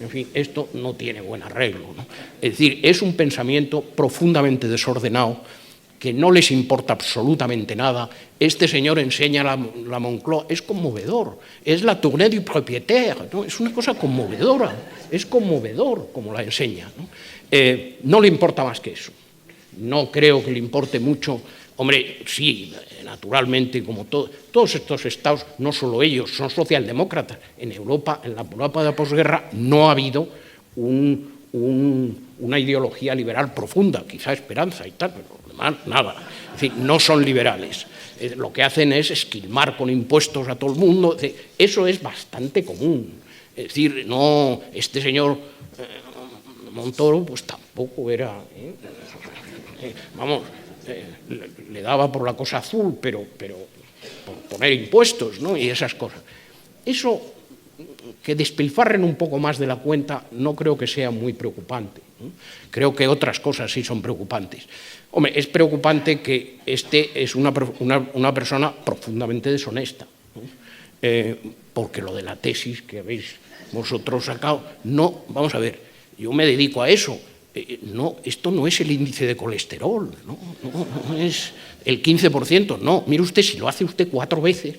en fin, esto no tiene buen arreglo, ¿no? Es decir, es un pensamiento profundamente desordenado, que no les importa absolutamente nada. Este señor enseña la Moncloa, es conmovedor, es la tournée du propriétaire, ¿no? Es una cosa conmovedora, es conmovedor como la enseña, ¿no? No le importa más que eso. No creo que le importe mucho. Hombre, sí, naturalmente, como todos estos estados, no solo ellos, son socialdemócratas. En Europa, en la Europa de la posguerra, no ha habido una ideología liberal profunda, quizá Esperanza y tal, pero lo demás, nada. Es decir, no son liberales. Lo que hacen es esquilmar con impuestos a todo el mundo. Eso es bastante común. Es decir, no, este señor Montoro, pues tampoco era... vamos, le daba por la cosa azul, pero por poner impuestos, ¿no? Y esas cosas. Eso, que despilfarren un poco más de la cuenta, no creo que sea muy preocupante, ¿no? Creo que otras cosas sí son preocupantes. Hombre, es preocupante que este es una persona profundamente deshonesta, ¿no? Porque lo de la tesis que habéis vosotros sacado, no, vamos a ver, yo me dedico a eso. No, esto no es el índice de colesterol, no es el 15%, no. Mire usted, si lo hace usted 4 veces,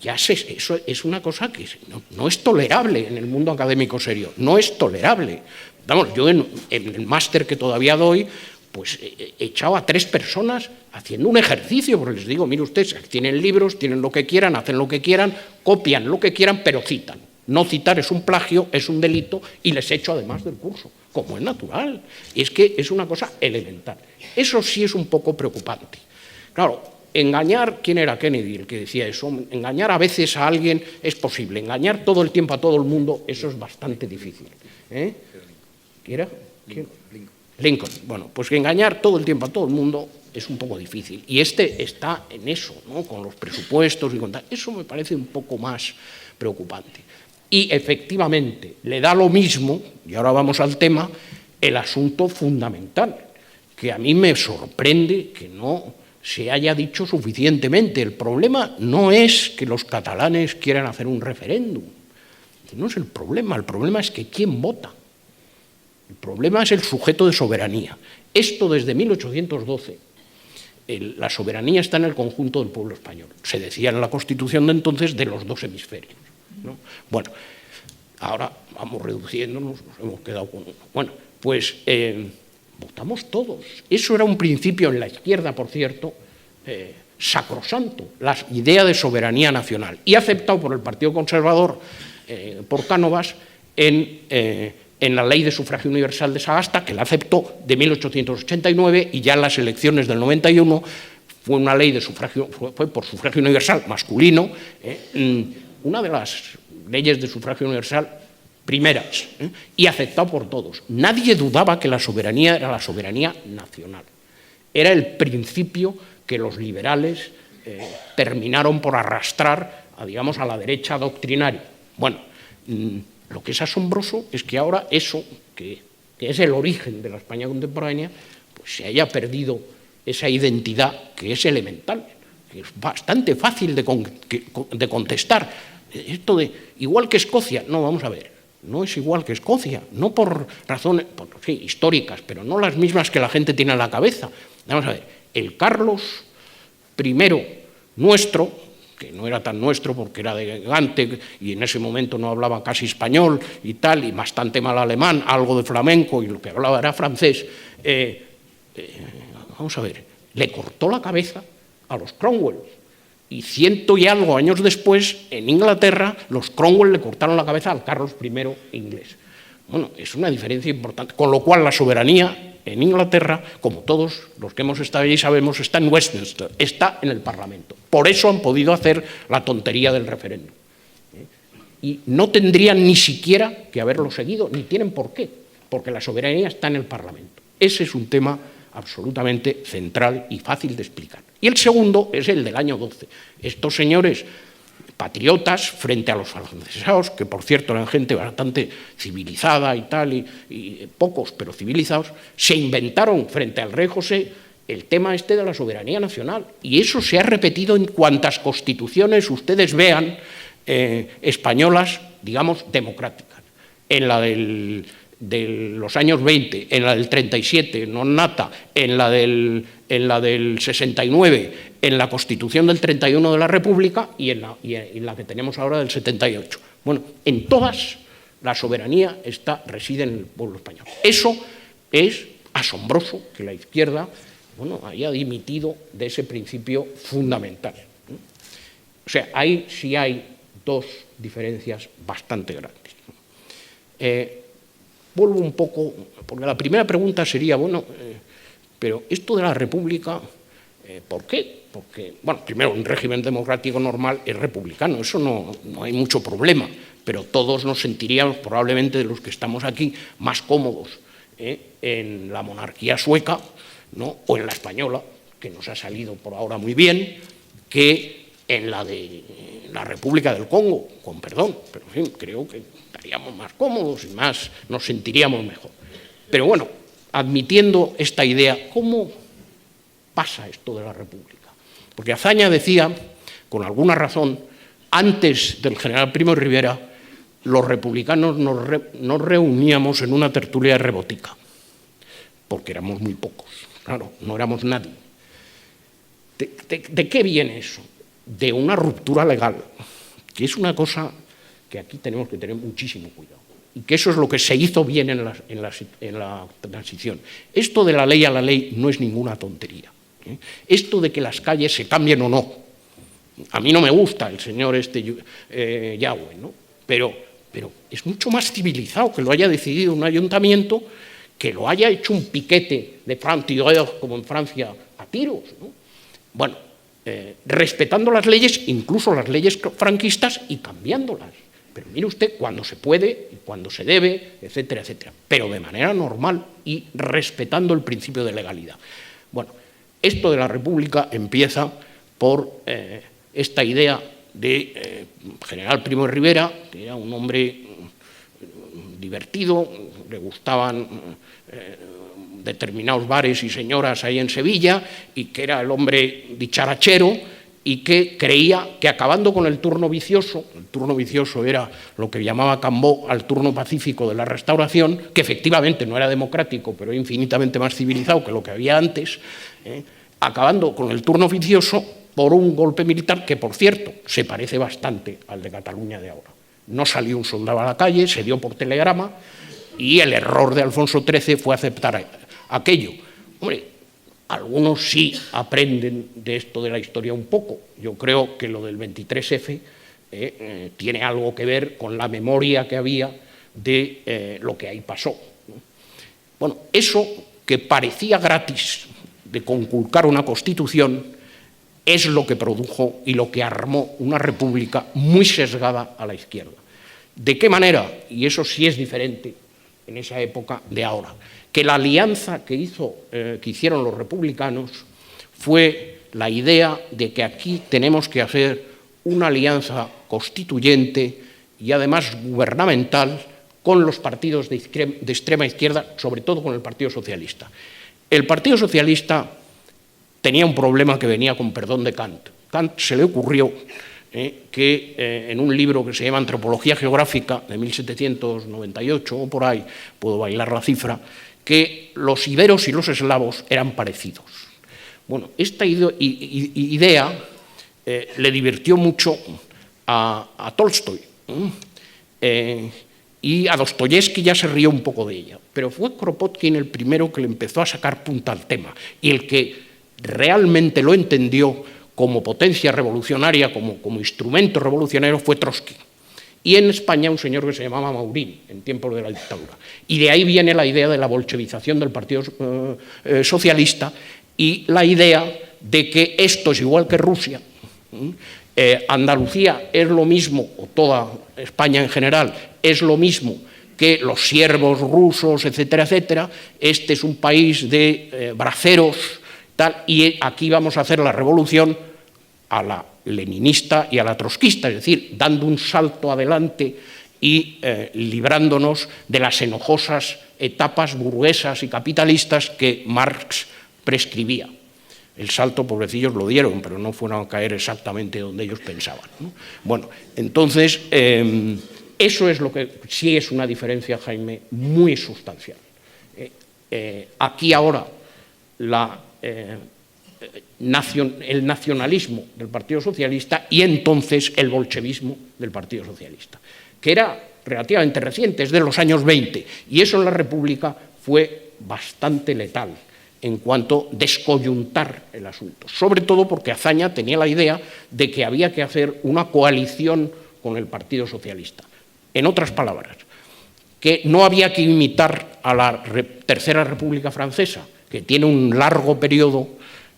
eso es una cosa que no es tolerable en el mundo académico serio, no es tolerable. Vamos, yo en el máster que todavía doy, pues echaba a 3 personas haciendo un ejercicio, porque les digo, mire usted, tienen libros, tienen lo que quieran, hacen lo que quieran, copian lo que quieran, pero citan. No citar es un plagio, es un delito, y les echo además del curso, como es natural. Y es que es una cosa elemental. Eso sí es un poco preocupante. Claro, engañar, ¿quién era Kennedy el que decía eso? Engañar a veces a alguien es posible, engañar todo el tiempo a todo el mundo, eso es bastante difícil. ¿Quién era? ¿Quién? Lincoln. Bueno, pues que engañar todo el tiempo a todo el mundo es un poco difícil. Y este está en eso, ¿no? Con los presupuestos y con tal. Eso me parece un poco más preocupante. Y efectivamente le da lo mismo, y ahora vamos al tema, el asunto fundamental, que a mí me sorprende que no se haya dicho suficientemente. El problema no es que los catalanes quieran hacer un referéndum, no es el problema es que ¿quién vota? El problema es el sujeto de soberanía. Esto desde 1812, la soberanía está en el conjunto del pueblo español. Se decía en la Constitución de entonces de los 2 hemisferios, ¿no? Bueno, ahora vamos reduciéndonos, nos hemos quedado con uno. Bueno, pues votamos todos. Eso era un principio en la izquierda, por cierto, sacrosanto, la idea de soberanía nacional, y aceptado por el Partido Conservador, por Cánovas, en la Ley de Sufragio Universal de Sagasta, que la aceptó de 1889, y ya en las elecciones del 91 fue una ley de sufragio, fue por sufragio universal masculino, una de las leyes de sufragio universal primeras, y aceptado por todos. Nadie dudaba que la soberanía era la soberanía nacional. Era el principio que los liberales terminaron por arrastrar a, digamos, a la derecha doctrinaria. Bueno, lo que es asombroso es que ahora eso, que es el origen de la España contemporánea, pues se haya perdido esa identidad que es elemental, que es bastante fácil de contestar. Esto de, igual que Escocia, no, vamos a ver, no es igual que Escocia, no por razones sí, históricas, pero no las mismas que la gente tiene en la cabeza. Vamos a ver, el Carlos I nuestro, que no era tan nuestro porque era de Gante y en ese momento no hablaba casi español y tal, y bastante mal alemán, algo de flamenco y lo que hablaba era francés, vamos a ver, le cortó la cabeza a los Cromwell. Y 100 y algo años después, en Inglaterra, los Cromwell le cortaron la cabeza al Carlos I inglés. Bueno, es una diferencia importante. Con lo cual, la soberanía en Inglaterra, como todos los que hemos estado allí sabemos, está en Westminster, está en el Parlamento. Por eso han podido hacer la tontería del referéndum. Y no tendrían ni siquiera que haberlo seguido, ni tienen por qué, porque la soberanía está en el Parlamento. Ese es un tema absolutamente central y fácil de explicar. Y el segundo es el del año 12. Estos señores patriotas frente a los francesados, que por cierto eran gente bastante civilizada y tal, y pocos pero civilizados, se inventaron frente al rey José el tema este de la soberanía nacional. Y eso se ha repetido en cuantas constituciones ustedes vean españolas, digamos, democráticas. En la de los años 20, en la del 37, non nata, en la del 69, en la Constitución del 31 de la República y en la que tenemos ahora del 78. Bueno, en todas la soberanía reside en el pueblo español. Eso es asombroso que la izquierda, bueno, haya dimitido de ese principio fundamental. O sea, ahí sí hay 2 diferencias bastante grandes. Vuelvo un poco, porque la primera pregunta sería, bueno, pero esto de la República, ¿por qué? Porque, bueno, primero, un régimen democrático normal es republicano, eso no hay mucho problema, pero todos nos sentiríamos, probablemente de los que estamos aquí, más cómodos en la monarquía sueca, ¿no? O en la española, que nos ha salido por ahora muy bien, que en la de la República del Congo, con perdón, pero en fin, creo que estaríamos más cómodos y más nos sentiríamos mejor. Pero bueno, admitiendo esta idea, ¿cómo pasa esto de la República? Porque Azaña decía, con alguna razón, antes del general Primo de Rivera, los republicanos nos reuníamos en una tertulia de rebotica, porque éramos muy pocos, claro, no éramos nadie. ¿De qué viene eso? De una ruptura legal, que es una cosa que aquí tenemos que tener muchísimo cuidado. y que eso es lo que se hizo bien en la transición. Esto de la ley a la ley no es ninguna tontería. Esto de que las calles se cambien o no, a mí no me gusta el señor Yahweh, ¿no? Pero es mucho más civilizado que lo haya decidido un ayuntamiento, que lo haya hecho un piquete de francs-tireurs como en Francia a tiros, ¿no? Bueno, respetando las leyes, incluso las leyes franquistas, y cambiándolas. Pero mire usted, cuando se puede y cuando se debe, etcétera, etcétera. Pero de manera normal y respetando el principio de legalidad. Bueno, esto de la República empieza por esta idea de General Primo de Rivera, que era un hombre divertido, le gustaban determinados bares y señoras ahí en Sevilla, y que era el hombre dicharachero, y que creía que acabando con el turno vicioso era lo que llamaba Cambó al turno pacífico de la Restauración, que efectivamente no era democrático, pero infinitamente más civilizado que lo que había antes, acabando con el turno vicioso por un golpe militar que, por cierto, se parece bastante al de Cataluña de ahora. No salió un soldado a la calle, se dio por telegrama, y el error de Alfonso XIII fue aceptar aquello. Hombre, algunos sí aprenden de esto de la historia un poco. Yo creo que lo del 23F tiene algo que ver con la memoria que había de lo que ahí pasó. Bueno, eso que parecía gratis de conculcar una Constitución es lo que produjo y lo que armó una república muy sesgada a la izquierda. ¿De qué manera? Y eso sí es diferente en esa época de ahora. Que la alianza que hicieron los republicanos fue la idea de que aquí tenemos que hacer una alianza constituyente y además gubernamental con los partidos de extrema izquierda, sobre todo con el Partido Socialista. El Partido Socialista tenía un problema que venía con perdón de Kant. Kant se le ocurrió que en un libro que se llama Antropología Geográfica, de 1798 o por ahí, puedo bailar la cifra, que los iberos y los eslavos eran parecidos. Bueno, esta idea le divirtió mucho a Tolstoy, y a Dostoyevsky ya se rió un poco de ella, pero fue Kropotkin el primero que le empezó a sacar punta al tema, y el que realmente lo entendió como potencia revolucionaria, como instrumento revolucionario, fue Trotsky. Y en España un señor que se llamaba Maurín, en tiempos de la dictadura. Y de ahí viene la idea de la bolchevización del Partido Socialista y la idea de que esto es igual que Rusia. Andalucía es lo mismo, o toda España en general, es lo mismo que los siervos rusos, etcétera, etcétera. Este es un país de braceros, tal, y aquí vamos a hacer la revolución a la leninista y a la trotskista, es decir, dando un salto adelante y librándonos de las enojosas etapas burguesas y capitalistas que Marx prescribía. El salto, pobrecillos, lo dieron, pero no fueron a caer exactamente donde ellos pensaban, ¿no? Bueno, entonces, eso es lo que sí es una diferencia, Jaime, muy sustancial. Aquí ahora el nacionalismo del Partido Socialista y entonces el bolchevismo del Partido Socialista, que era relativamente reciente, es de los años 20, y eso en la República fue bastante letal en cuanto a descoyuntar el asunto, sobre todo porque Azaña tenía la idea de que había que hacer una coalición con el Partido Socialista. En otras palabras, que no había que imitar a la Tercera República Francesa, que tiene un largo periodo,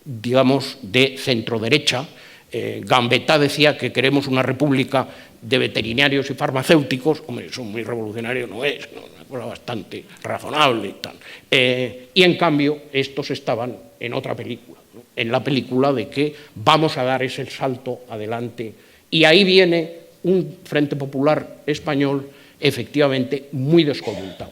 digamos, de centroderecha. Gambetta decía que queremos una república de veterinarios y farmacéuticos. Hombre, eso muy revolucionario no es, ¿no? Una cosa bastante razonable y tal. Y en cambio, estos estaban en otra película, ¿no? En la película de que vamos a dar ese salto adelante. Y ahí viene un Frente Popular español efectivamente muy descoyuntado.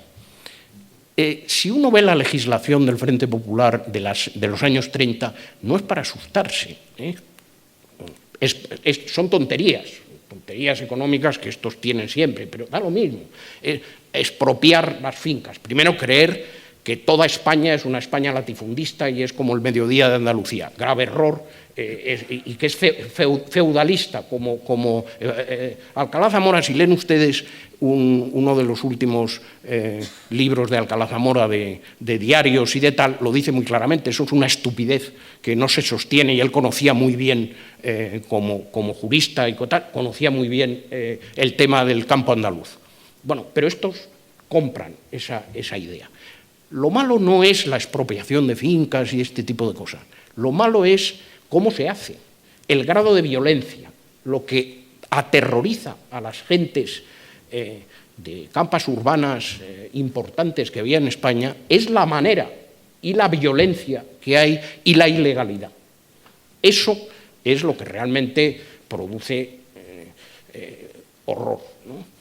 Si uno ve la legislación del Frente Popular de los años 30, no es para asustarse, son tonterías económicas que estos tienen siempre, pero da lo mismo. Expropiar las fincas. Primero, creer que toda España es una España latifundista y es como el mediodía de Andalucía. Grave error, y que es feudalista, como Alcalá Zamora. Si leen ustedes uno de los últimos libros de Alcalá Zamora de diarios y de tal, lo dice muy claramente. Eso es una estupidez que no se sostiene, y él conocía muy bien, como jurista y tal, conocía muy bien el tema del campo andaluz. Bueno, pero estos compran esa idea. Lo malo no es la expropiación de fincas y este tipo de cosas. Lo malo es cómo se hace, el grado de violencia, lo que aterroriza a las gentes de campas urbanas importantes que había en España, es la manera y la violencia que hay y la ilegalidad. Eso es lo que realmente produce horror, ¿no?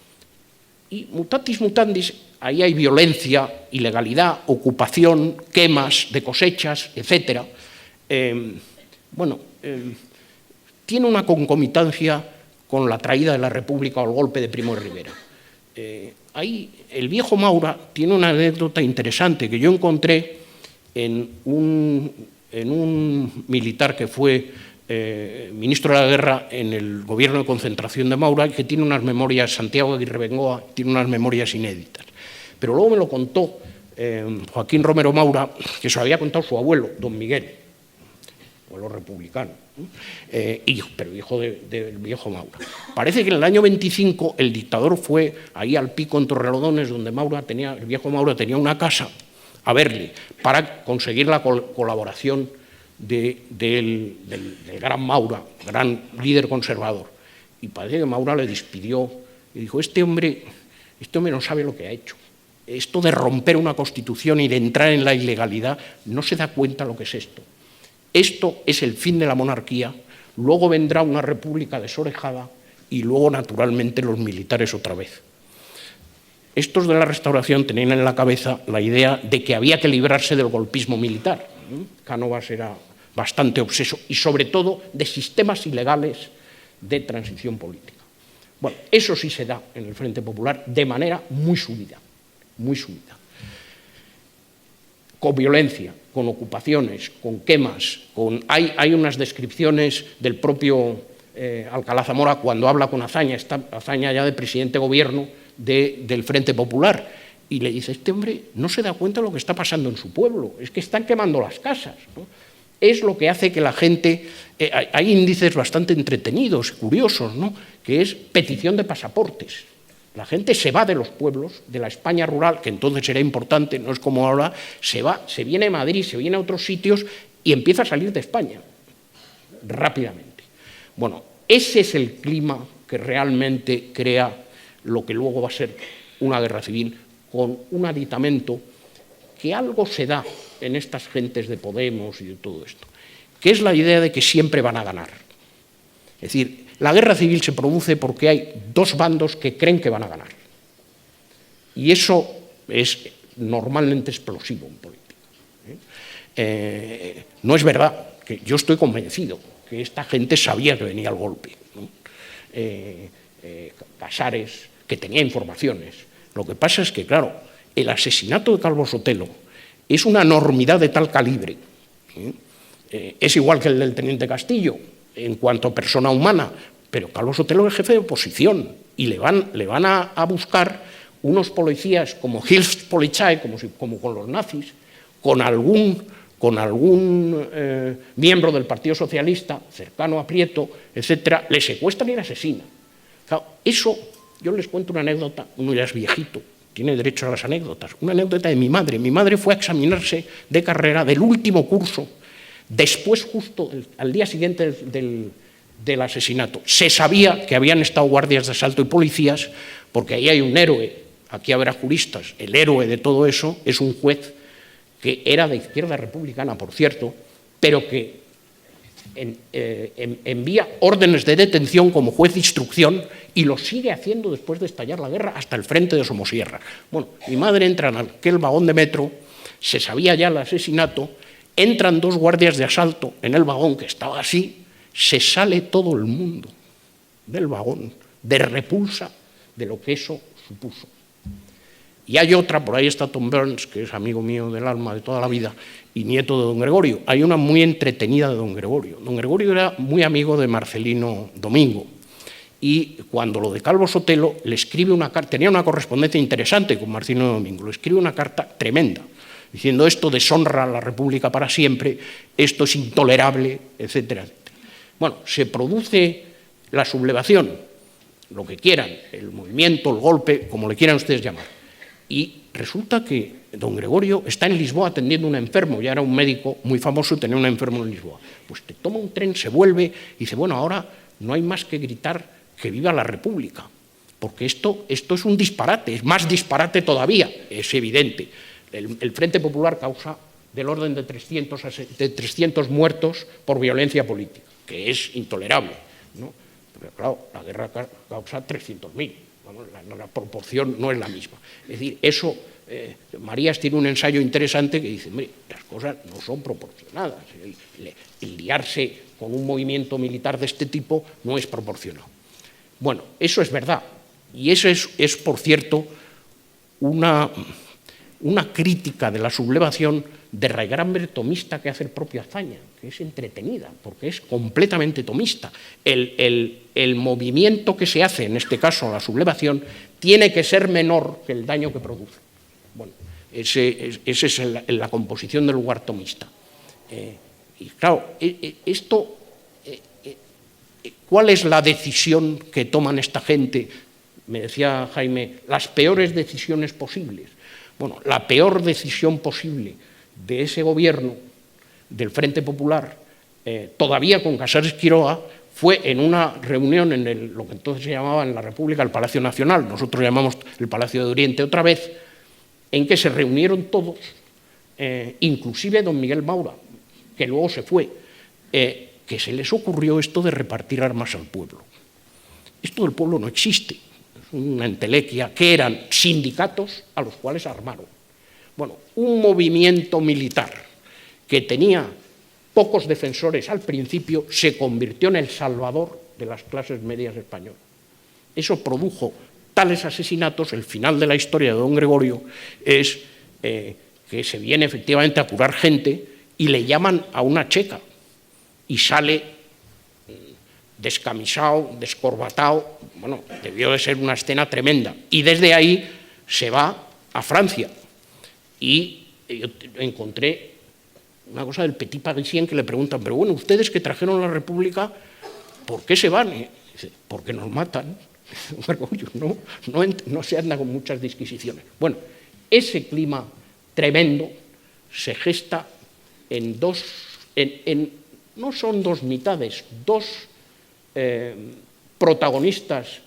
Y mutatis mutandis, ahí hay violencia, ilegalidad, ocupación, quemas de cosechas, etc. Tiene una concomitancia con la traída de la República o el golpe de Primo de Rivera. Ahí el viejo Maura tiene una anécdota interesante que yo encontré en un militar que fue ministro de la Guerra en el gobierno de concentración de Maura, que tiene unas memorias, Santiago Aguirre Bengoa, tiene unas memorias inéditas. Pero luego me lo contó Joaquín Romero Maura, que se lo había contado su abuelo, don Miguel, abuelo republicano, pero hijo del viejo Maura. Parece que en el año 25 el dictador fue ahí al Pico en Torrelodones, donde el viejo Maura tenía una casa, a verle, para conseguir la colaboración del gran Maura, gran líder conservador. Y parece que Maura le despidió y dijo: este hombre no sabe lo que ha hecho. Esto de romper una constitución y de entrar en la ilegalidad, no se da cuenta lo que es esto. Esto es el fin de la monarquía, luego vendrá una república desorejada y luego, naturalmente, los militares otra vez. Estos de la Restauración tenían en la cabeza la idea de que había que librarse del golpismo militar. Cánovas era bastante obseso, y sobre todo de sistemas ilegales de transición política. Bueno, eso sí se da en el Frente Popular de manera muy súbita, con violencia, con ocupaciones, con quemas, hay unas descripciones del propio Alcalá Zamora cuando habla con Azaña, está Azaña ya de presidente de gobierno del Frente Popular, y le dice: este hombre no se da cuenta de lo que está pasando en su pueblo, es que están quemando las casas, ¿no? Es lo que hace que la gente... hay índices bastante entretenidos, curiosos, ¿no?, que es petición de pasaportes. La gente se va de los pueblos, de la España rural, que entonces era importante, no es como ahora, se viene a Madrid, se viene a otros sitios y empieza a salir de España rápidamente. Bueno, ese es el clima que realmente crea lo que luego va a ser una guerra civil, con un aditamento que algo se da en estas gentes de Podemos y de todo esto, que es la idea de que siempre van a ganar. Es decir, la guerra civil se produce porque hay dos bandos que creen que van a ganar. Y eso es normalmente explosivo en política. No es verdad, que yo estoy convencido que esta gente sabía que venía el golpe, ¿no? Casares, que tenía informaciones. Lo que pasa es que, claro, el asesinato de Calvo Sotelo es una enormidad de tal calibre. Es igual que el del teniente Castillo, en cuanto a persona humana, pero Calvo Sotelo es jefe de oposición y le van a buscar unos policías como Hilfspolizei, como con los nazis, con algún miembro del Partido Socialista, cercano a Prieto, etcétera, le secuestran y le asesinan. Claro, eso, yo les cuento una anécdota, uno ya es viejito, tiene derecho a las anécdotas, una anécdota de mi madre. Mi madre fue a examinarse de carrera del último curso, después, justo al día siguiente del asesinato. Se sabía que habían estado guardias de asalto y policías, porque ahí hay un héroe, aquí habrá juristas, el héroe de todo eso es un juez que era de izquierda republicana, por cierto, pero que envía órdenes de detención como juez de instrucción y lo sigue haciendo después de estallar la guerra hasta el frente de Somosierra. Bueno, mi madre entra en aquel vagón de metro, se sabía ya el asesinato, entran dos guardias de asalto en el vagón que estaba así, se sale todo el mundo del vagón de repulsa de lo que eso supuso. Y hay otra, por ahí está Tom Burns, que es amigo mío del alma de toda la vida, y nieto de don Gregorio. Hay una muy entretenida de don Gregorio. Don Gregorio era muy amigo de Marcelino Domingo, y cuando lo de Calvo Sotelo le escribe una carta, tenía una correspondencia interesante con Marcelino Domingo, le escribe una carta tremenda, diciendo esto deshonra a la República para siempre, esto es intolerable, etcétera, etcétera. Bueno, se produce la sublevación, lo que quieran, el movimiento, el golpe, como le quieran ustedes llamar. Y resulta que don Gregorio está en Lisboa atendiendo a un enfermo, ya era un médico muy famoso y tenía un enfermo en Lisboa. Pues te toma un tren, se vuelve y dice, bueno, ahora no hay más que gritar que viva la República, porque esto es un disparate, es más disparate todavía, es evidente. El Frente Popular causa del orden de 300 muertos por violencia política, que es intolerable, ¿no? Pero claro, la guerra causa 300.000, la proporción no es la misma. Es decir, eso, Marías tiene un ensayo interesante que dice, hombre, las cosas no son proporcionadas, el liarse con un movimiento militar de este tipo no es proporcionado. Bueno, eso es verdad, y eso es por cierto, una crítica de la sublevación de raigambre tomista que hace el propio Azaña, que es entretenida, porque es completamente tomista. El movimiento que se hace, en este caso la sublevación, tiene que ser menor que el daño que produce. Bueno, esa es la composición del lugar tomista. Y claro, esto... ¿Cuál es la decisión que toman esta gente? Me decía Jaime, las peores decisiones posibles. Bueno, la peor decisión posible de ese gobierno del Frente Popular, todavía con Casares Quiroga, fue en una reunión en lo que entonces se llamaba en la República el Palacio Nacional, nosotros llamamos el Palacio de Oriente otra vez, en que se reunieron todos, inclusive don Miguel Maura, que luego se fue, que se les ocurrió esto de repartir armas al pueblo. Esto del pueblo no existe, es una entelequia, que eran sindicatos a los cuales armaron. Bueno, un movimiento militar que tenía pocos defensores al principio se convirtió en el salvador de las clases medias españolas. Eso produjo tales asesinatos, el final de la historia de don Gregorio es que se viene efectivamente a curar gente y le llaman a una checa, y sale descamisado, descorbatado, bueno, debió de ser una escena tremenda. Y desde ahí se va a Francia. Y yo encontré una cosa del Petit Parisien que le preguntan, pero bueno, ustedes que trajeron la República, ¿por qué se van? Y dice, porque nos matan. No se anda con muchas disquisiciones. Bueno, ese clima tremendo se gesta en no son dos mitades, dos protagonistas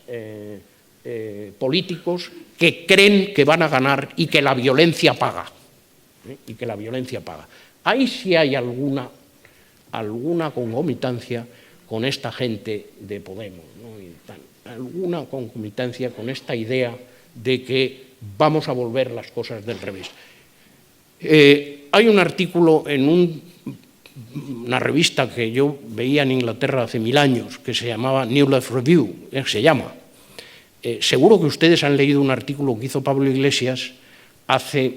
políticos que creen que van a ganar y que la violencia paga. Y que la violencia paga. Ahí sí hay alguna concomitancia con esta gente de Podemos, ¿no? Alguna concomitancia con esta idea de que vamos a volver las cosas del revés. Hay un artículo en una revista que yo veía en Inglaterra hace 1000 años, que se llamaba New Left Review, se llama. Seguro que ustedes han leído un artículo que hizo Pablo Iglesias hace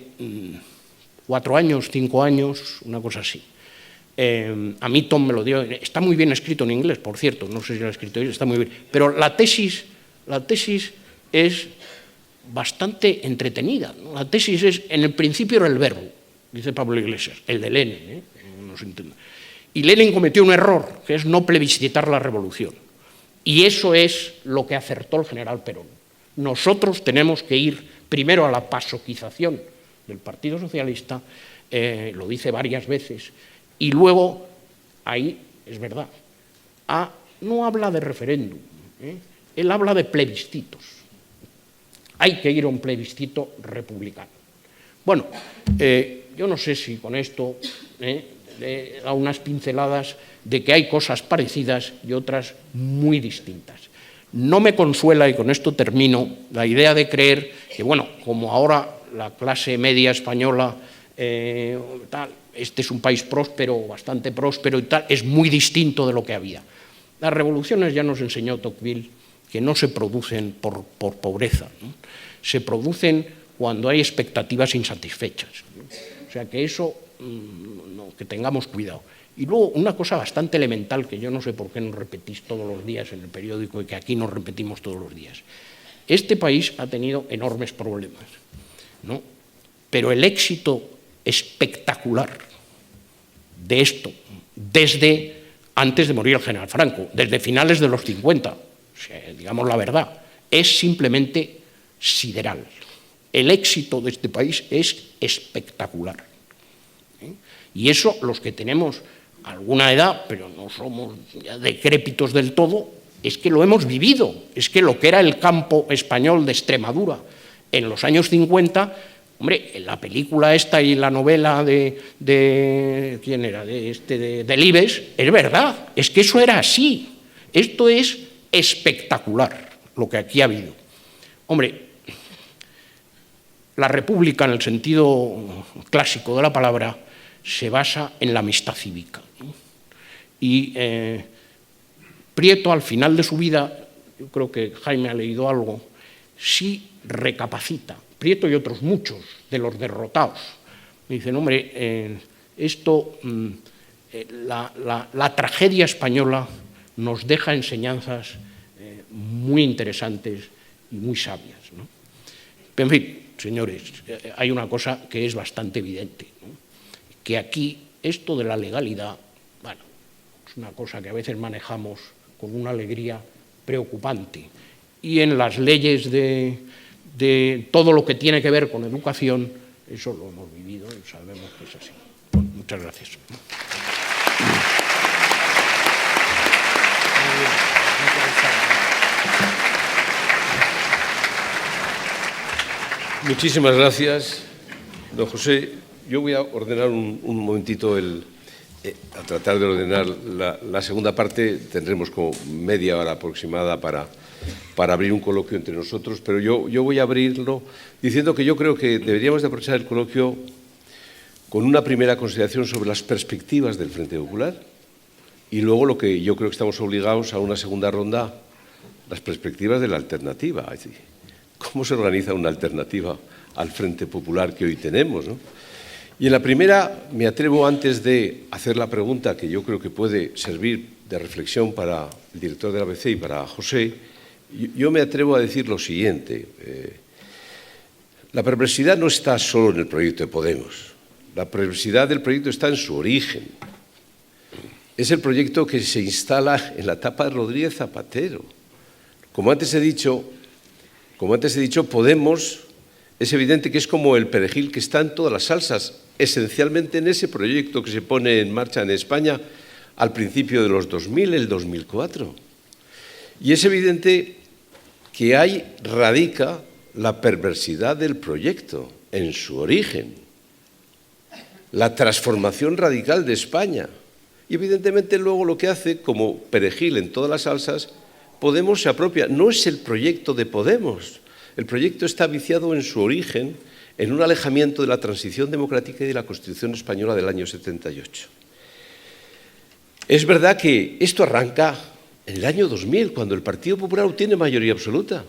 4 años, 5 años, una cosa así. A mí Tom me lo dio, está muy bien escrito en inglés, por cierto, no sé si lo ha escrito él, está muy bien, pero la tesis es bastante entretenida, ¿no? La tesis es, en el principio era el verbo, dice Pablo Iglesias, el de Lenin, no se entiende. Y Lenin cometió un error, que es no plebiscitar la revolución. Y eso es lo que acertó el general Perón. Nosotros tenemos que ir primero a la pasoquización del Partido Socialista, lo dice varias veces, y luego, ahí, es verdad, no habla de referéndum, él habla de plebiscitos. Hay que ir a un plebiscito republicano. Bueno, yo no sé si con esto le da unas pinceladas de que hay cosas parecidas y otras muy distintas. No me consuela, y con esto termino, la idea de creer que, bueno, como ahora la clase media española, este es un país próspero, bastante próspero y tal, es muy distinto de lo que había. Las revoluciones, ya nos enseñó Tocqueville, que no se producen por pobreza, ¿no? Se producen cuando hay expectativas insatisfechas. O sea, que eso, que tengamos cuidado. Y luego una cosa bastante elemental que yo no sé por qué nos repetís todos los días en el periódico y que aquí nos repetimos todos los días. Este país ha tenido enormes problemas, ¿no? Pero el éxito espectacular de esto, desde antes de morir el general Franco, desde finales de los 50, o sea, digamos la verdad, es simplemente sideral. El éxito de este país es espectacular. Y eso, los que tenemos alguna edad, pero no somos ya decrépitos del todo, es que lo hemos vivido. Es que lo que era el campo español de Extremadura en los años 50, hombre, en la película esta y la novela de ¿quién era? De Delibes, es verdad, es que eso era así. Esto es espectacular, lo que aquí ha habido. Hombre, la república, en el sentido clásico de la palabra, se basa en la amistad cívica, ¿no? Y Prieto, al final de su vida, yo creo que Jaime ha leído algo, sí recapacita, Prieto y otros muchos de los derrotados, me dicen, hombre, la tragedia española nos deja enseñanzas muy interesantes y muy sabias, ¿no? Pero, en fin, señores, hay una cosa que es bastante evidente, ¿no? Que aquí esto de la legalidad, bueno, es una cosa que a veces manejamos con una alegría preocupante. Y en las leyes de todo lo que tiene que ver con educación, eso lo hemos vivido y sabemos que es así. Bueno, muchas gracias. Muchísimas gracias, don José. Yo voy a ordenar un momentito a tratar de ordenar la segunda parte. Tendremos como media hora aproximada para abrir un coloquio entre nosotros, pero yo voy a abrirlo diciendo que yo creo que deberíamos de aprovechar el coloquio con una primera consideración sobre las perspectivas del Frente Popular y luego lo que yo creo que estamos obligados a una segunda ronda, las perspectivas de la alternativa. Es decir, ¿cómo se organiza una alternativa al Frente Popular que hoy tenemos, ¿no? Y en la primera me atrevo, antes de hacer la pregunta que yo creo que puede servir de reflexión para el director de la ABC y para José, yo me atrevo a decir lo siguiente. La perversidad no está solo en el proyecto de Podemos. La perversidad del proyecto está en su origen. Es el proyecto que se instala en la etapa de Rodríguez Zapatero. Como antes he dicho, Podemos es evidente que es como el perejil que está en todas las salsas, esencialmente en ese proyecto que se pone en marcha en España al principio de los 2000, el 2004. Y es evidente que ahí radica la perversidad del proyecto en su origen, la transformación radical de España. Y evidentemente luego lo que hace, como perejil en todas las salsas, Podemos se apropia. No es el proyecto de Podemos. El proyecto está viciado en su origen, en un alejamiento de la transición democrática y de la Constitución española del año 78. Es verdad que esto arranca en el año 2000, cuando el Partido Popular obtiene mayoría absoluta.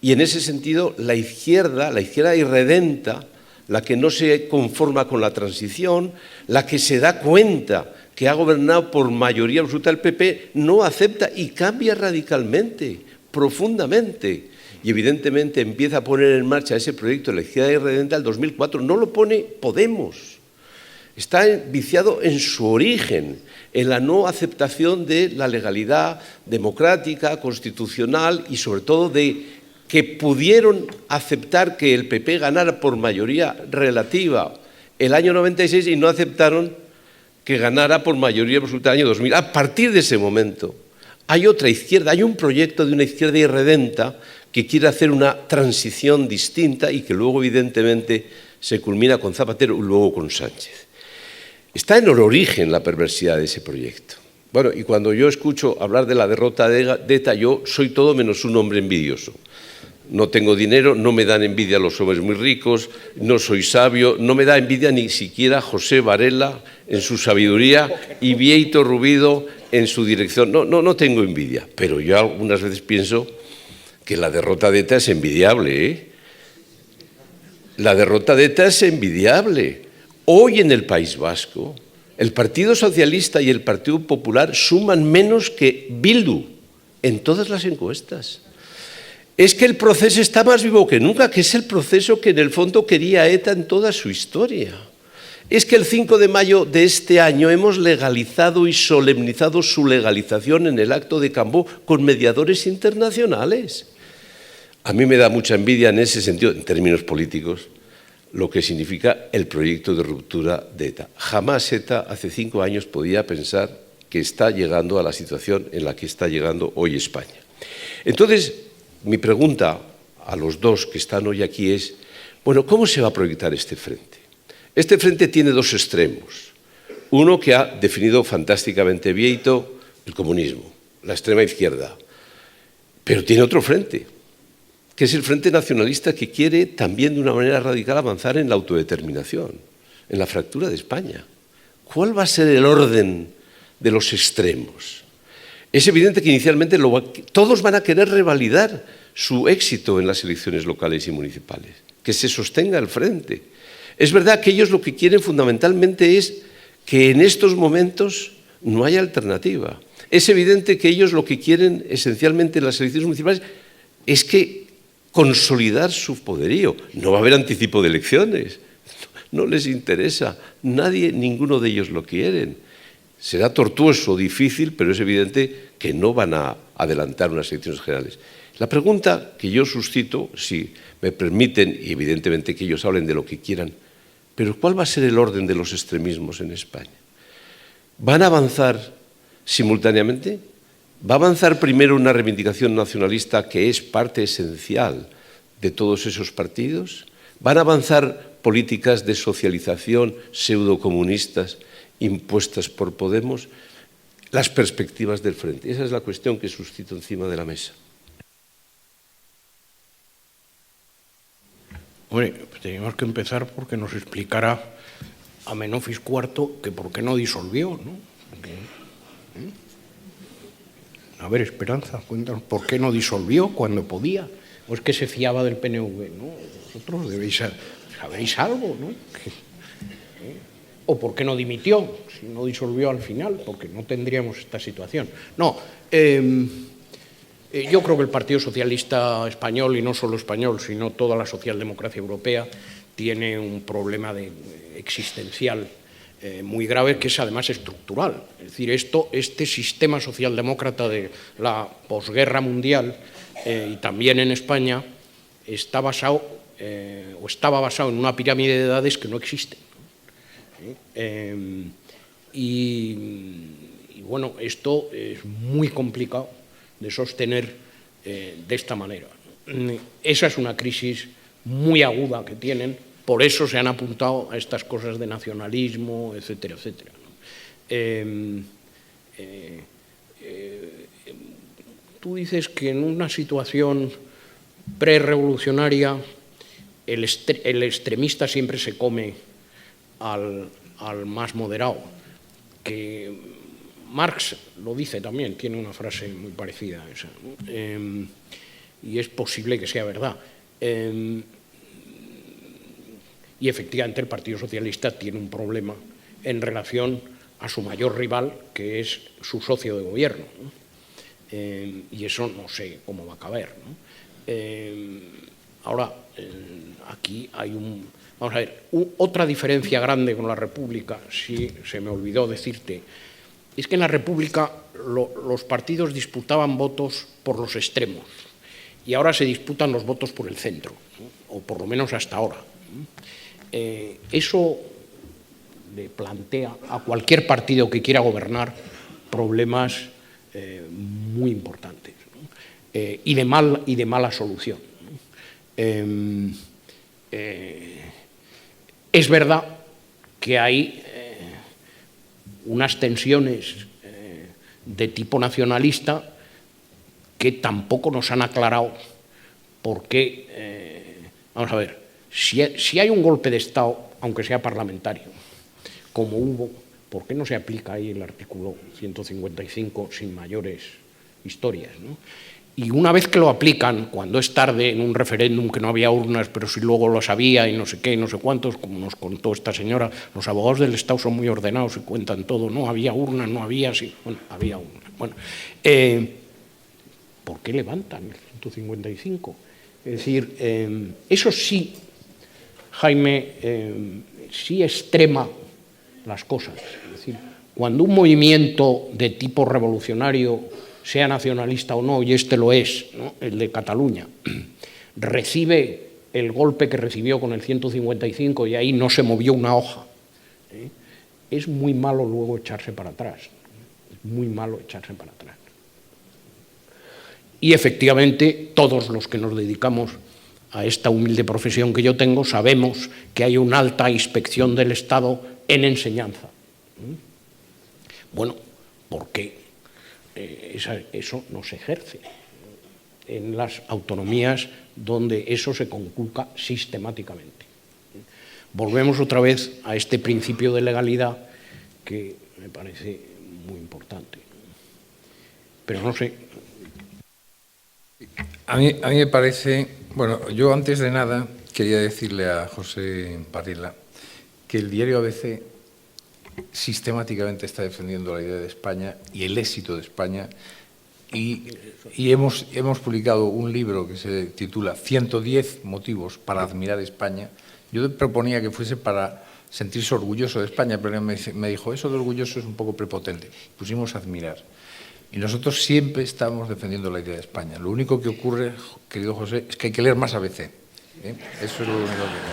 Y en ese sentido, la izquierda irredenta, la que no se conforma con la transición, la que se da cuenta que ha gobernado por mayoría absoluta el PP, no acepta y cambia radicalmente, profundamente. Y evidentemente empieza a poner en marcha ese proyecto de la izquierda irredenta en el 2004. No lo pone Podemos. Está viciado en su origen, en la no aceptación de la legalidad democrática, constitucional y sobre todo de que pudieron aceptar que el PP ganara por mayoría relativa el año 96 y no aceptaron que ganara por mayoría absoluta el año 2000. A partir de ese momento hay otra izquierda, hay un proyecto de una izquierda irredenta que quiere hacer una transición distinta y que luego evidentemente se culmina con Zapatero y luego con Sánchez. Está en el origen la perversidad de ese proyecto. Bueno, y cuando yo escucho hablar de la derrota de ETA, yo soy todo menos un hombre envidioso. No tengo dinero, no me dan envidia los hombres muy ricos, no soy sabio, no me da envidia ni siquiera José Varela en su sabiduría y Bieito Rubido en su dirección. No tengo envidia, pero yo algunas veces pienso que la derrota de ETA es envidiable, ¿eh? La derrota de ETA es envidiable. Hoy en el País Vasco, el Partido Socialista y el Partido Popular suman menos que Bildu en todas las encuestas. Es que el proceso está más vivo que nunca, que es el proceso que en el fondo quería ETA en toda su historia. Es que el 5 de mayo de este año hemos legalizado y solemnizado su legalización en el acto de Cambó con mediadores internacionales. A mí me da mucha envidia en ese sentido, en términos políticos, lo que significa el proyecto de ruptura de ETA. Jamás ETA hace 5 años podía pensar que está llegando a la situación en la que está llegando hoy España. Entonces, mi pregunta a los dos que están hoy aquí es, bueno, ¿cómo se va a proyectar este frente? Este frente tiene dos extremos. Uno que ha definido fantásticamente Vieito, el comunismo, la extrema izquierda. Pero tiene otro frente, que es el frente nacionalista que quiere también de una manera radical avanzar en la autodeterminación, en la fractura de España. ¿Cuál va a ser el orden de los extremos? Es evidente que inicialmente todos van a querer revalidar su éxito en las elecciones locales y municipales, que se sostenga el frente. Es verdad que ellos lo que quieren fundamentalmente es que en estos momentos no haya alternativa. Es evidente que ellos lo que quieren esencialmente en las elecciones municipales es que consolidar su poderío. No va a haber anticipo de elecciones, no les interesa, ninguno de ellos lo quieren. Será tortuoso, difícil, pero es evidente que no van a adelantar unas elecciones generales. La pregunta que yo suscito, si me permiten, y evidentemente que ellos hablen de lo que quieran, pero ¿cuál va a ser el orden de los extremismos en España? ¿Van a avanzar simultáneamente? ¿Va a avanzar primero una reivindicación nacionalista que es parte esencial de todos esos partidos? ¿Van a avanzar políticas de socialización pseudocomunistas impuestas por Podemos? Las perspectivas del frente. Esa es la cuestión que suscito encima de la mesa. Hombre, pues teníamos que empezar porque nos explicara Amenofis IV que por qué no disolvió, ¿no? A ver, Esperanza, cuéntanos, ¿por qué no disolvió cuando podía? ¿O es que se fiaba del PNV? ¿No? Vosotros sabréis algo, ¿no? ¿O por qué no dimitió? Si no disolvió al final, porque no tendríamos esta situación. No, yo creo que el Partido Socialista Español, y no solo español, sino toda la socialdemocracia europea, tiene un problema existencial muy grave, que es además estructural. Es decir, este sistema socialdemócrata de la posguerra mundial y también en España estaba basado en una pirámide de edades que no existe. Y bueno, esto es muy complicado de sostener de esta manera. Esa es una crisis muy aguda que tienen. Por eso se han apuntado a estas cosas de nacionalismo, etcétera, etcétera. Tú dices que en una situación prerevolucionaria el extremista siempre se come al más moderado. Que Marx lo dice también, tiene una frase muy parecida a esa, ¿no? Y es posible que sea verdad. Y efectivamente el Partido Socialista tiene un problema en relación a su mayor rival, que es su socio de gobierno, ¿no? Y eso no sé cómo va a caber, ¿no? Ahora, aquí hay vamos a ver, otra diferencia grande con la República, si se me olvidó decirte, es que en la República los partidos disputaban votos por los extremos y ahora se disputan los votos por el centro, ¿no? O por lo menos hasta ahora. Eso le plantea a cualquier partido que quiera gobernar problemas muy importantes, ¿no? Y de mala solución, ¿no? Es verdad que hay unas tensiones de tipo nacionalista que tampoco nos han aclarado por qué. Vamos a ver, si hay un golpe de Estado, aunque sea parlamentario, como hubo, ¿por qué no se aplica ahí el artículo 155 sin mayores historias, ¿no? Y una vez que lo aplican, cuando es tarde en un referéndum que no había urnas, pero si luego lo sabía y no sé qué y no sé cuántos, como nos contó esta señora, los abogados del Estado son muy ordenados y cuentan todo, no había urnas, no había, sí, bueno, había urnas. Bueno, ¿por qué levantan el 155? Es decir, eso sí, Jaime, sí extrema las cosas. Es decir, cuando un movimiento de tipo revolucionario, sea nacionalista o no, y este lo es, ¿no?, el de Cataluña, recibe el golpe que recibió con el 155 y ahí no se movió una hoja, es muy malo luego echarse para atrás. Es muy malo echarse para atrás. Y efectivamente, todos los que nos dedicamos a esta humilde profesión que yo tengo sabemos que hay una alta inspección del Estado en enseñanza. Bueno, ¿por qué eso no se ejerce en las autonomías donde eso se conculca sistemáticamente? Volvemos otra vez a este principio de legalidad que me parece muy importante. Pero no sé. A mí me parece, bueno, yo antes de nada quería decirle a José Parrilla que el diario ABC sistemáticamente está defendiendo la idea de España y el éxito de España y hemos publicado un libro que se titula 110 motivos para admirar España. Yo proponía que fuese para sentirse orgulloso de España, pero me dijo, eso de orgulloso es un poco prepotente. Pusimos admirar. Y nosotros siempre estamos defendiendo la idea de España. Lo único que ocurre, querido José, es que hay que leer más ABC. Eso es lo único que...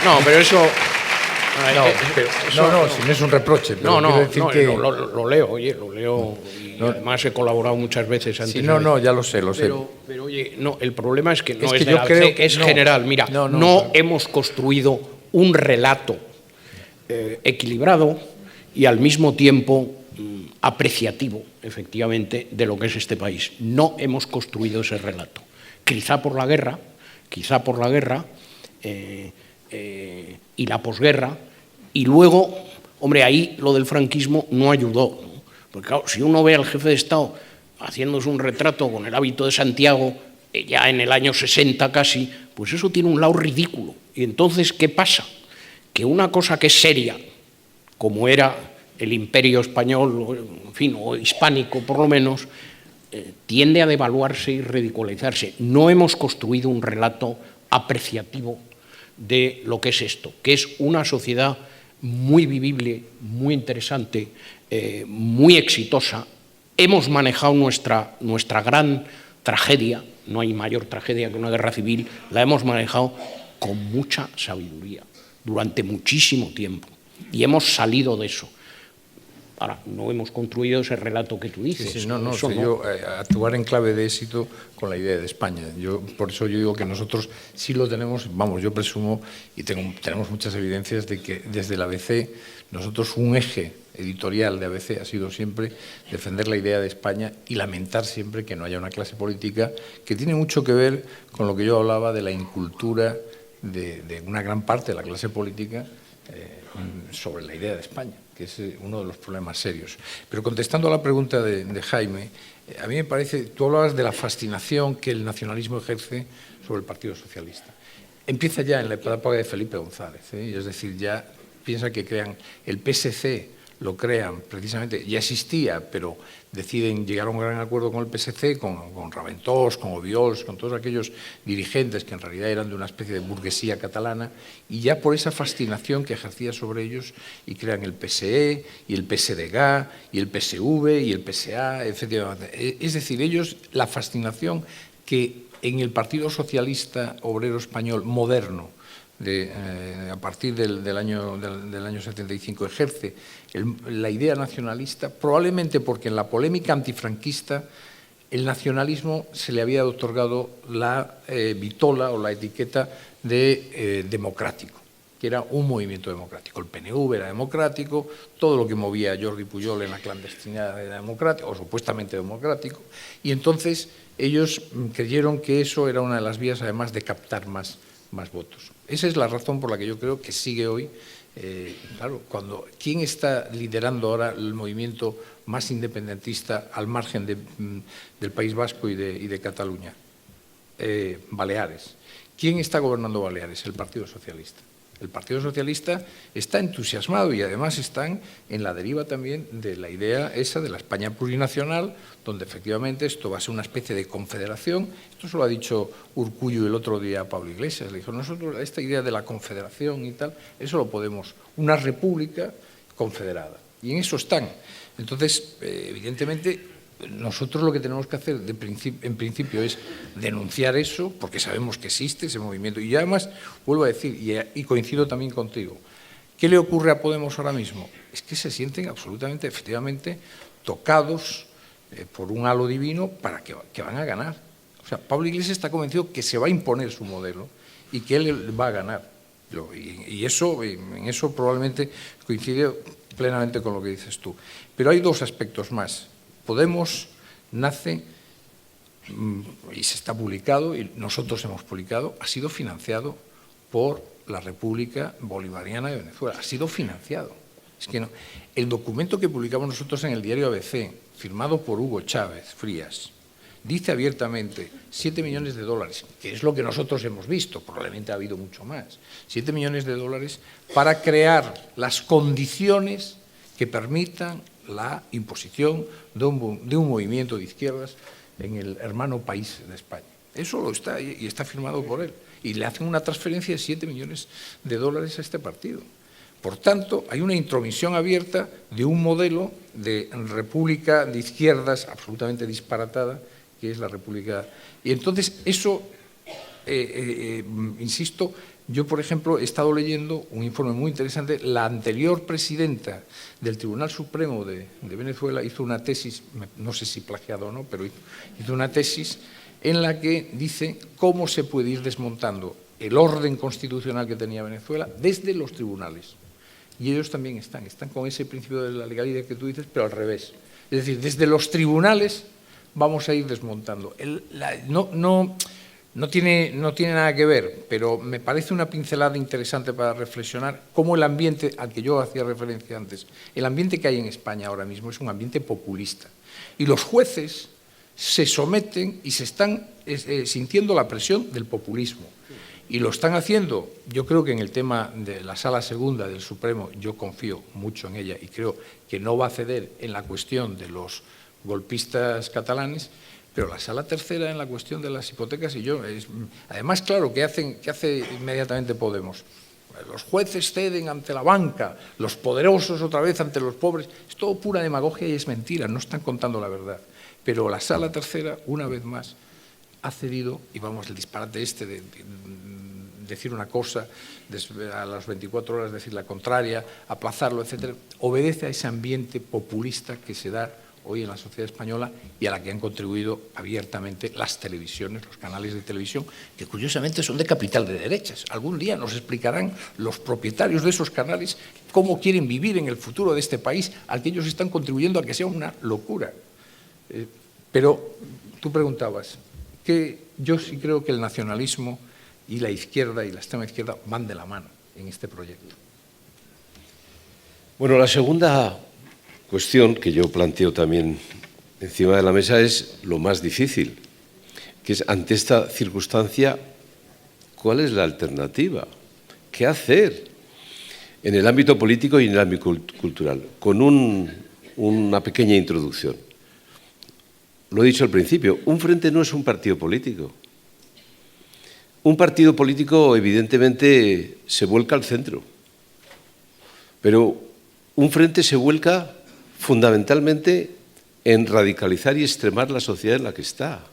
No, pero eso... No, si no es un reproche. Pero lo leo, oye, lo leo y además he colaborado muchas veces antes. Sí, ya lo sé. Pero oye, no, el problema es que no es que yo creo que es general. Mira, no hemos construido un relato equilibrado y al mismo tiempo apreciativo, efectivamente, de lo que es este país. No hemos construido ese relato. Quizá por la guerra, y la posguerra, y luego, hombre, ahí lo del franquismo no ayudó, ¿no? Porque claro, si uno ve al jefe de Estado haciéndose un retrato con el hábito de Santiago, ya en el año 60 casi, pues eso tiene un lado ridículo. Y entonces, ¿qué pasa? Que una cosa que es seria, como era el imperio español, en fin, o hispánico por lo menos, tiende a devaluarse y ridiculizarse. No hemos construido un relato apreciativo de lo que es esto, que es una sociedad muy vivible, muy interesante, muy exitosa. Hemos manejado nuestra gran tragedia, no hay mayor tragedia que una guerra civil, la hemos manejado con mucha sabiduría durante muchísimo tiempo y hemos salido de eso. Ahora, no hemos construido ese relato que tú dices. Sí, yo actuar en clave de éxito con la idea de España. Por eso yo digo que nosotros sí lo tenemos, yo presumo, y tenemos muchas evidencias de que desde el ABC, nosotros un eje editorial de ABC ha sido siempre defender la idea de España y lamentar siempre que no haya una clase política que tiene mucho que ver con lo que yo hablaba de la incultura de una gran parte de la clase política sobre la idea de España, que es uno de los problemas serios. Pero contestando a la pregunta de Jaime, a mí me parece, tú hablabas de la fascinación que el nacionalismo ejerce sobre el Partido Socialista. Empieza ya en la época de Felipe González, es decir, ya piensa que crean el PSC, lo crean precisamente, ya existía, pero deciden llegar a un gran acuerdo con el PSC, con Raventós, con Obiols, con todos aquellos dirigentes que en realidad eran de una especie de burguesía catalana, y ya por esa fascinación que ejercía sobre ellos, y crean el PSE, y el PSDG, y el PSV, y el PSA, efectivamente. Es decir, ellos, la fascinación que en el Partido Socialista Obrero Español moderno, a partir del año 75 ejerce la idea nacionalista, probablemente porque en la polémica antifranquista el nacionalismo se le había otorgado la vitola o la etiqueta de democrático, que era un movimiento democrático. El PNV era democrático, todo lo que movía a Jordi Pujol en la clandestinidad era democrático, o supuestamente democrático, y entonces ellos creyeron que eso era una de las vías, además, de captar más votos. Esa es la razón por la que yo creo que sigue hoy, claro, ¿quién está liderando ahora el movimiento más independentista al margen del País Vasco y de Cataluña. Baleares. ¿Quién está gobernando Baleares? El Partido Socialista. El Partido Socialista está entusiasmado y además están en la deriva también de la idea esa de la España plurinacional, donde efectivamente esto va a ser una especie de confederación. Esto se lo ha dicho Urkullu el otro día a Pablo Iglesias. Le dijo, nosotros esta idea de la confederación y tal, eso lo podemos, una república confederada. Y en eso están. Entonces, evidentemente, nosotros lo que tenemos que hacer en principio es denunciar eso, porque sabemos que existe ese movimiento. Y además, vuelvo a decir, y coincido también contigo, ¿qué le ocurre a Podemos ahora mismo? Es que se sienten absolutamente, efectivamente, tocados por un halo divino para que van a ganar. O sea, Pablo Iglesias está convencido que se va a imponer su modelo y que él va a ganar. Y eso, en eso probablemente coincide plenamente con lo que dices tú. Pero hay dos aspectos más. Podemos nace, y se está publicado, y nosotros hemos publicado, ha sido financiado por la República Bolivariana de Venezuela. Ha sido financiado. Es que no. El documento que publicamos nosotros en el diario ABC, firmado por Hugo Chávez Frías, dice abiertamente 7 millones de dólares, que es lo que nosotros hemos visto, probablemente ha habido mucho más, 7 millones de dólares para crear las condiciones que permitan la imposición de un movimiento de izquierdas en el hermano país de España. Eso lo está y está firmado por él. Y le hacen una transferencia de 7 millones de dólares a este partido. Por tanto, hay una intromisión abierta de un modelo de república de izquierdas absolutamente disparatada, que es la república. Y entonces, eso, insisto, yo, por ejemplo, he estado leyendo un informe muy interesante. La anterior presidenta del Tribunal Supremo de Venezuela hizo una tesis, no sé si plagiado o no, pero hizo una tesis en la que dice cómo se puede ir desmontando el orden constitucional que tenía Venezuela desde los tribunales. Y ellos también están con ese principio de la legalidad que tú dices, pero al revés. Es decir, desde los tribunales vamos a ir desmontando. No tiene nada que ver, pero me parece una pincelada interesante para reflexionar cómo el ambiente al que yo hacía referencia antes, el ambiente que hay en España ahora mismo es un ambiente populista. Y los jueces se someten y se están sintiendo la presión del populismo. Y lo están haciendo, yo creo que en el tema de la Sala Segunda del Supremo, yo confío mucho en ella y creo que no va a ceder en la cuestión de los golpistas catalanes, pero la Sala Tercera en la cuestión de las hipotecas además, claro, ¿qué hace inmediatamente Podemos? Los jueces ceden ante la banca, los poderosos otra vez ante los pobres. Es todo pura demagogia y es mentira, no están contando la verdad. Pero la Sala Tercera, una vez más, ha cedido, y vamos, el disparate de decir una cosa, a las 24 horas decir la contraria, aplazarlo, etcétera, obedece a ese ambiente populista que se da hoy en la sociedad española y a la que han contribuido abiertamente las televisiones, los canales de televisión, que curiosamente son de capital de derechas. Algún día nos explicarán los propietarios de esos canales cómo quieren vivir en el futuro de este país, al que ellos están contribuyendo a que sea una locura. Pero tú preguntabas, que yo sí creo que el nacionalismo y la izquierda y la extrema izquierda van de la mano en este proyecto. Bueno, la segunda cuestión que yo planteo también encima de la mesa es lo más difícil, que es ante esta circunstancia, ¿cuál es la alternativa? ¿Qué hacer en el ámbito político y en el ámbito cultural? Con una pequeña introducción. Lo he dicho al principio, un frente no es un partido político. Un partido político evidentemente se vuelca al centro, pero un frente se vuelca fundamentalmente en radicalizar y extremar la sociedad en la que está.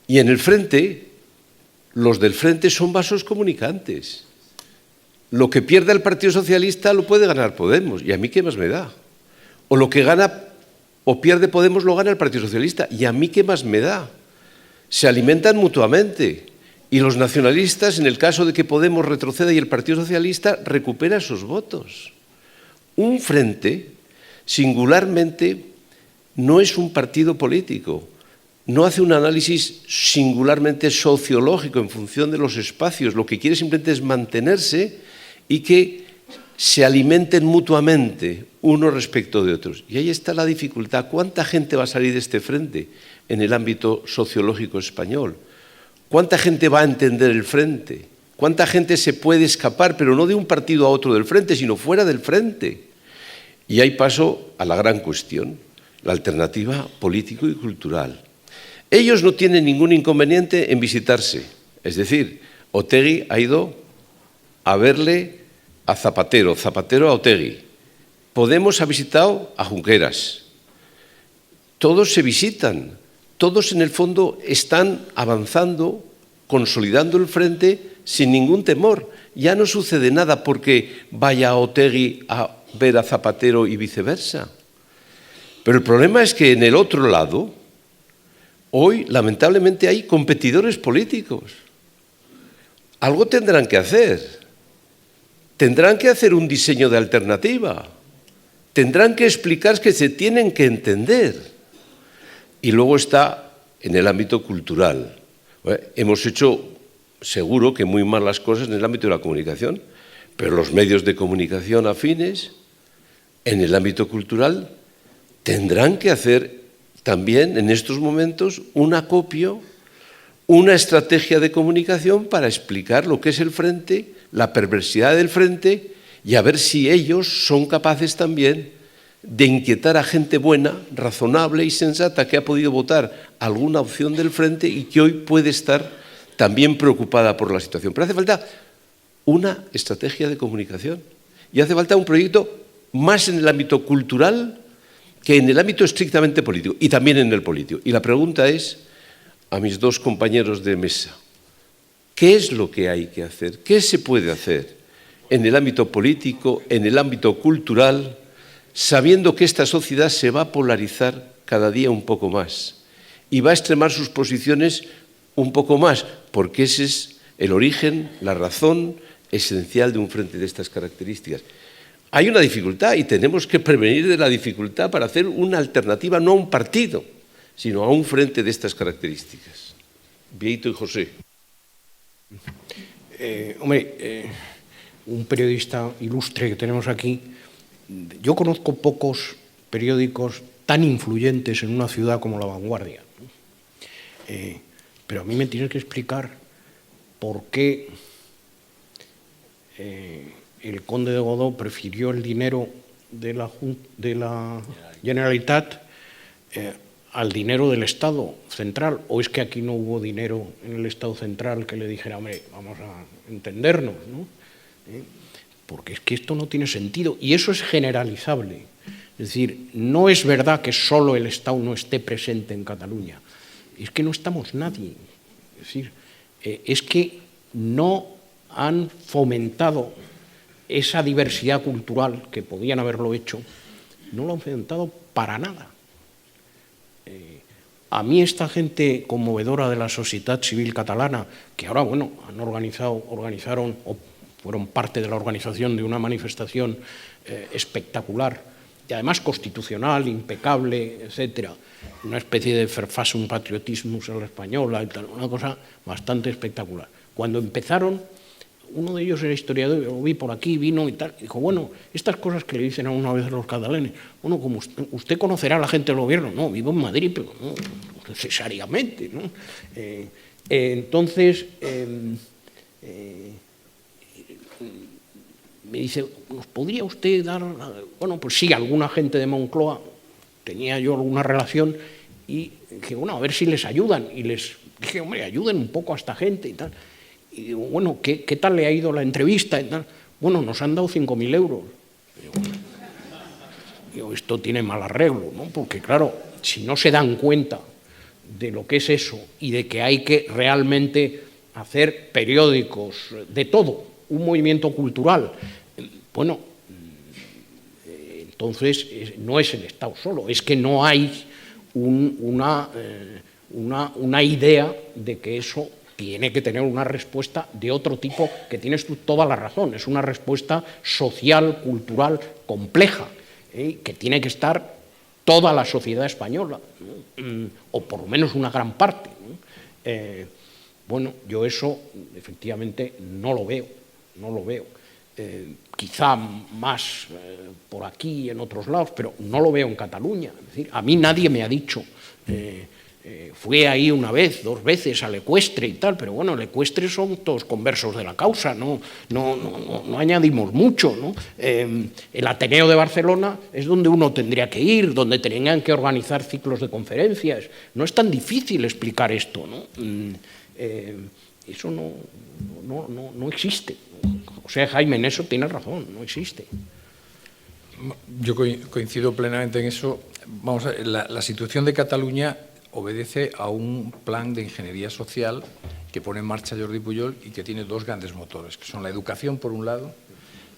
Y en el frente, los del frente son vasos comunicantes. Lo que pierda el Partido Socialista lo puede ganar Podemos, y a mí qué más me da. O lo que gana o pierde Podemos lo gana el Partido Socialista, y a mí qué más me da. Se alimentan mutuamente, y los nacionalistas, en el caso de que Podemos retroceda y el Partido Socialista, recupera sus votos. Un frente, singularmente, no es un partido político, no hace un análisis singularmente sociológico en función de los espacios, lo que quiere simplemente es mantenerse y que se alimenten mutuamente unos respecto de otros. Y ahí está la dificultad. ¿Cuánta gente va a salir de este frente en el ámbito sociológico español? ¿Cuánta gente va a entender el frente? ¿Cuánta gente se puede escapar, pero no de un partido a otro del frente, sino fuera del frente? Y ahí paso a la gran cuestión, la alternativa político y cultural. Ellos no tienen ningún inconveniente en visitarse. Es decir, Otegi ha ido a verle a Zapatero, Zapatero a Otegi. Podemos ha visitado a Junqueras. Todos se visitan, todos en el fondo están avanzando, consolidando el frente sin ningún temor. Ya no sucede nada porque vaya a Otegi a ver a Zapatero y viceversa. Pero el problema es que en el otro lado, hoy lamentablemente hay competidores políticos. Algo tendrán que hacer. Tendrán que hacer un diseño de alternativa. Tendrán que explicar que se tienen que entender. Y luego está en el ámbito cultural. Hemos hecho, seguro que muy mal las cosas en el ámbito de la comunicación, pero los medios de comunicación afines, en el ámbito cultural, tendrán que hacer también en estos momentos un acopio, una estrategia de comunicación para explicar lo que es el frente, la perversidad del frente y a ver si ellos son capaces también de inquietar a gente buena, razonable y sensata que ha podido votar alguna opción del frente y que hoy puede estar también preocupada por la situación. Pero hace falta una estrategia de comunicación y hace falta un proyecto más en el ámbito cultural que en el ámbito estrictamente político y también en el político. Y la pregunta es a mis dos compañeros de mesa, ¿qué es lo que hay que hacer? ¿Qué se puede hacer en el ámbito político, en el ámbito cultural, sabiendo que esta sociedad se va a polarizar cada día un poco más y va a extremar sus posiciones un poco más, porque ese es el origen, la razón esencial de un frente de estas características? Hay una dificultad y tenemos que prevenir de la dificultad para hacer una alternativa no a un partido, sino a un frente de estas características. Bieito y José. Un periodista ilustre que tenemos aquí, yo conozco pocos periódicos tan influyentes en una ciudad como La Vanguardia. Pero a mí me tienes que explicar por qué el conde de Godó prefirió el dinero de la Generalitat al dinero del Estado central, o es que aquí no hubo dinero en el Estado central que le dijera, hombre, vamos a entendernos, ¿no? Porque es que esto no tiene sentido y eso es generalizable. Es decir, no es verdad que solo el Estado no esté presente en Cataluña, es que no estamos nadie. Es decir, es que no han fomentado esa diversidad cultural que podían haberlo hecho, no lo han fomentado para nada. A mí esta gente conmovedora de la sociedad civil catalana, que ahora, bueno, organizaron o fueron parte de la organización de una manifestación espectacular y además constitucional, impecable, etcétera, una especie de ferfasum patriotismus a la española y tal, una cosa bastante espectacular. Cuando empezaron, uno de ellos era historiador, lo vi por aquí, vino y tal, y dijo, bueno, estas cosas que le dicen a una vez los catalanes, bueno, como usted conocerá a la gente del gobierno, no, vivo en Madrid, pero no necesariamente, ¿no? Entonces, me dice, ¿nos podría usted dar? Bueno, pues sí, alguna gente de Moncloa, tenía yo alguna relación, y dije, bueno, a ver si les ayudan, y les dije, hombre, ayuden un poco a esta gente y tal. Y digo, bueno, ¿qué tal le ha ido la entrevista? Y tal. Bueno, nos han dado 5.000 euros. Digo, esto tiene mal arreglo, ¿no? Porque claro, si no se dan cuenta de lo que es eso y de que hay que realmente hacer periódicos de todo, un movimiento cultural, bueno, entonces no es el Estado solo, es que no hay una idea de que eso tiene que tener una respuesta de otro tipo, que tienes tú toda la razón, es una respuesta social, cultural, compleja, que tiene que estar toda la sociedad española, ¿no? O por lo menos una gran parte, ¿no? Bueno, yo eso efectivamente no lo veo. quizá más por aquí y en otros lados, pero no lo veo en Cataluña. Es decir, a mí nadie me ha dicho, fui ahí una vez, 2 veces al Ecuestre y tal, pero bueno, el Ecuestre son todos conversos de la causa, no añadimos mucho, ¿no? El Ateneo de Barcelona es donde uno tendría que ir, donde tendrían que organizar ciclos de conferencias. No es tan difícil explicar esto, ¿no? Eso no existe. O sea, Jaime, en eso tienes razón, no existe. Yo coincido plenamente en eso. Vamos a ver, la situación de Cataluña obedece a un plan de ingeniería social que pone en marcha Jordi Pujol y que tiene 2 grandes motores, que son la educación por un lado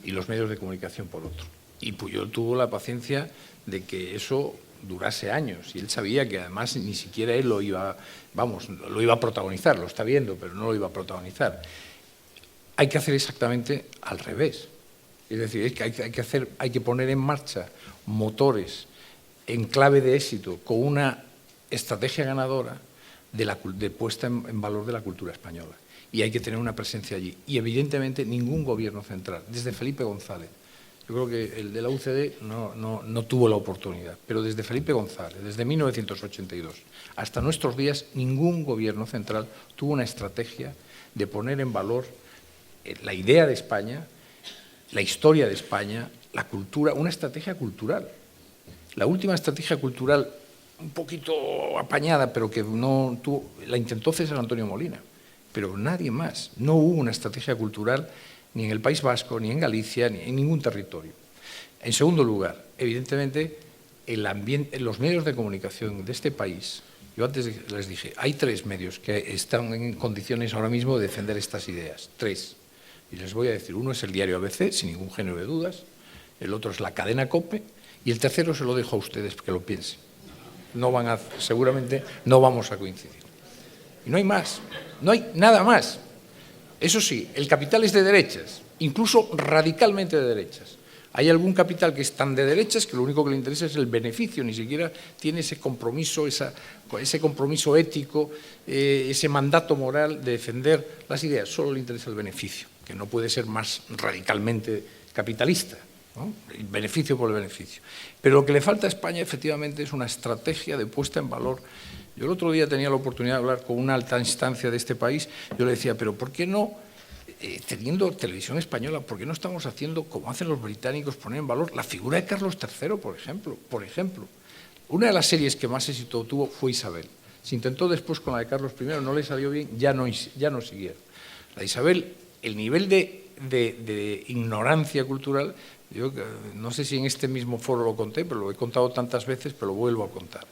y los medios de comunicación por otro. Y Pujol tuvo la paciencia de que eso durase años y él sabía que además ni siquiera él lo iba a protagonizar, lo está viendo, pero no lo iba a protagonizar. Hay que hacer exactamente al revés. Es decir, es que hay que poner en marcha motores en clave de éxito con una estrategia ganadora de puesta en valor de la cultura española. Y hay que tener una presencia allí. Y evidentemente ningún gobierno central, desde Felipe González, yo creo que el de la UCD no tuvo la oportunidad, pero desde Felipe González, desde 1982 hasta nuestros días, ningún gobierno central tuvo una estrategia de poner en valor la idea de España, la historia de España, la cultura, una estrategia cultural. La última estrategia cultural, un poquito apañada, pero que no tuvo, la intentó César Antonio Molina, pero nadie más. No hubo una estrategia cultural ni en el País Vasco, ni en Galicia, ni en ningún territorio. En segundo lugar, evidentemente, los medios de comunicación de este país, yo antes les dije, hay 3 medios que están en condiciones ahora mismo de defender estas ideas, 3. Y les voy a decir, uno es el diario ABC, sin ningún género de dudas, el otro es la cadena COPE, y el tercero se lo dejo a ustedes que lo piensen. Seguramente no vamos a coincidir. Y no hay más, no hay nada más. Eso sí, el capital es de derechas, incluso radicalmente de derechas. Hay algún capital que es tan de derechas que lo único que le interesa es el beneficio, ni siquiera tiene ese compromiso ético, ese mandato moral de defender las ideas, solo le interesa el beneficio, que no puede ser más radicalmente capitalista, ¿no? El beneficio por el beneficio. Pero lo que le falta a España efectivamente es una estrategia de puesta en valor. Yo el otro día tenía la oportunidad de hablar con una alta instancia de este país, yo le decía, pero ¿por qué no, teniendo televisión española, por qué no estamos haciendo, como hacen los británicos, poner en valor la figura de Carlos III, por ejemplo? Una de las series que más éxito tuvo fue Isabel. Se intentó después con la de Carlos I, no le salió bien, ya no siguieron. La de Isabel, el nivel de ignorancia cultural, yo no sé si en este mismo foro lo conté, pero lo he contado tantas veces, pero lo vuelvo a contar.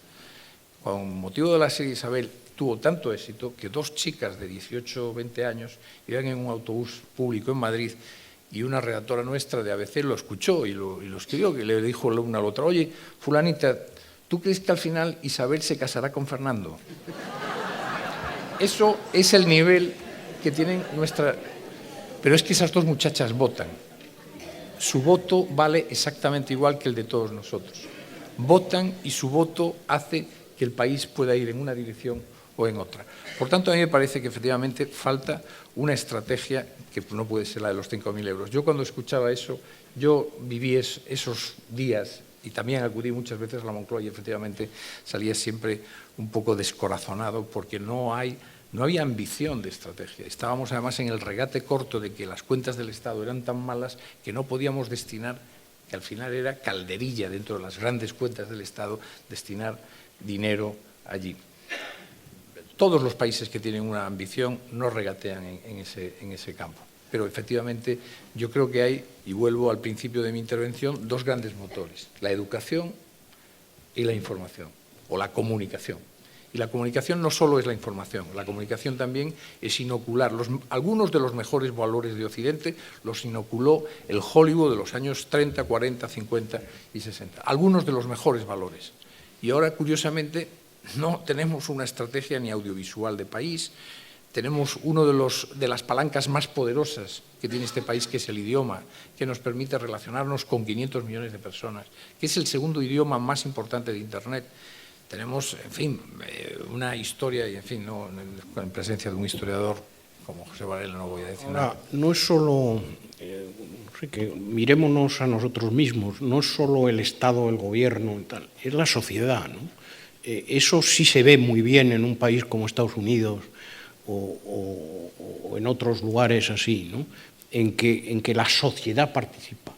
Con motivo de la serie Isabel tuvo tanto éxito que 2 chicas de 18 o 20 años iban en un autobús público en Madrid y una redactora nuestra de ABC lo escuchó y lo escribió, que le dijo la una a la otra, oye, fulanita, ¿tú crees que al final Isabel se casará con Fernando? Eso es el nivel que tienen nuestra... Pero es que esas 2 muchachas votan. Su voto vale exactamente igual que el de todos nosotros. Votan y su voto hace que el país pueda ir en una dirección o en otra. Por tanto, a mí me parece que efectivamente falta una estrategia que no puede ser la de los 5.000 euros. Yo cuando escuchaba eso, yo viví esos días y también acudí muchas veces a la Moncloa y efectivamente salía siempre un poco descorazonado porque no había ambición de estrategia. Estábamos además en el regate corto de que las cuentas del Estado eran tan malas que no podíamos destinar, que al final era calderilla dentro de las grandes cuentas del Estado, destinar dinero allí. Todos los países que tienen una ambición no regatean en ese campo. Pero efectivamente yo creo que hay, y vuelvo al principio de mi intervención, 2 grandes motores, la educación y la información, o la comunicación. Y la comunicación no solo es la información, la comunicación también es inocular. Algunos de los mejores valores de Occidente los inoculó el Hollywood de los años 30, 40, 50 y 60. Algunos de los mejores valores. Y ahora, curiosamente, no tenemos una estrategia ni audiovisual de país, tenemos uno de las palancas más poderosas que tiene este país, que es el idioma, que nos permite relacionarnos con 500 millones de personas, que es el segundo idioma más importante de Internet. Tenemos, en fin, una historia, y en fin, no en presencia de un historiador como José Varela no voy a decir Ahora, nada. no es solo, no sé, que mirémonos a nosotros mismos, no es solo el Estado, el gobierno y tal, es la sociedad, ¿no? Eso sí se ve muy bien en un país como Estados Unidos o en otros lugares así, ¿no? En que la sociedad participa.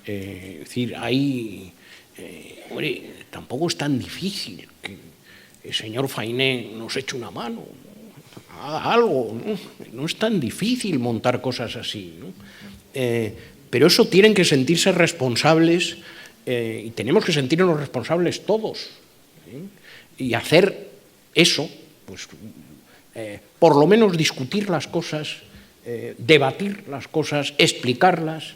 Es decir, ahí, hombre, tampoco es tan difícil que el señor Fainé nos eche una mano, haga algo, ¿no? No es tan difícil montar cosas así, ¿no? Pero eso tienen que sentirse responsables y tenemos que sentirnos responsables todos, y hacer eso, pues por lo menos discutir las cosas, debatir las cosas, explicarlas.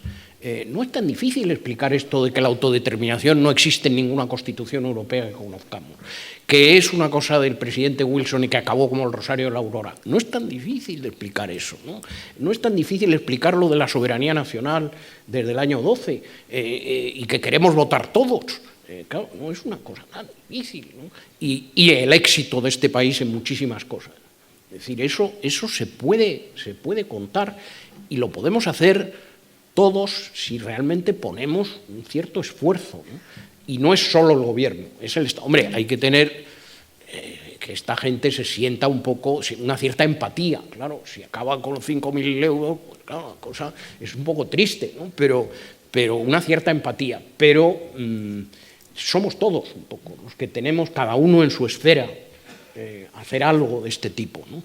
No es tan difícil explicar esto de que la autodeterminación no existe en ninguna constitución europea que conozcamos, que es una cosa del presidente Wilson y que acabó como el Rosario de la Aurora. No es tan difícil de explicar eso, ¿no? No es tan difícil explicar lo de la soberanía nacional desde el año 12 y que queremos votar todos. Claro, no es una cosa tan difícil, ¿no? Y el éxito de este país en muchísimas cosas. Es decir, eso se puede contar y lo podemos hacer todos si realmente ponemos un cierto esfuerzo, ¿no? Y no es solo el gobierno, es el Estado. Hombre, hay que tener que esta gente se sienta un poco, una cierta empatía. Claro, si acaban con los 5.000 euros, pues claro, la cosa es un poco triste, ¿no? Pero una cierta empatía. Pero somos todos un poco los que tenemos, cada uno en su esfera, hacer algo de este tipo, ¿no?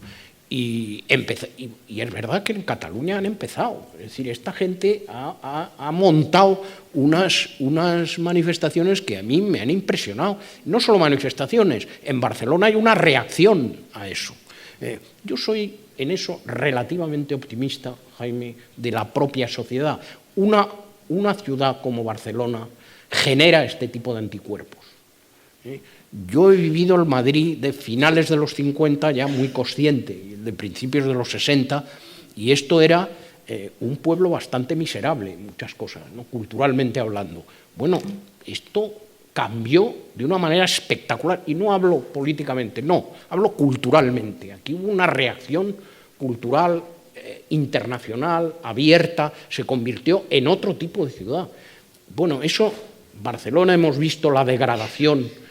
Y es verdad que en Cataluña han empezado. Es decir, esta gente ha montado unas manifestaciones que a mí me han impresionado. No solo manifestaciones, en Barcelona hay una reacción a eso. Yo soy en eso relativamente optimista, Jaime, de la propia sociedad. Una ciudad como Barcelona genera este tipo de anticuerpos. Yo he vivido el Madrid de finales de los 50 ya muy consciente, de principios de los 60, y esto era un pueblo bastante miserable en muchas cosas, ¿no? Culturalmente hablando. Bueno, esto cambió de una manera espectacular, y no hablo políticamente, no, hablo culturalmente. Aquí hubo una reacción cultural internacional, abierta, se convirtió en otro tipo de ciudad. Bueno, eso, Barcelona hemos visto la degradación.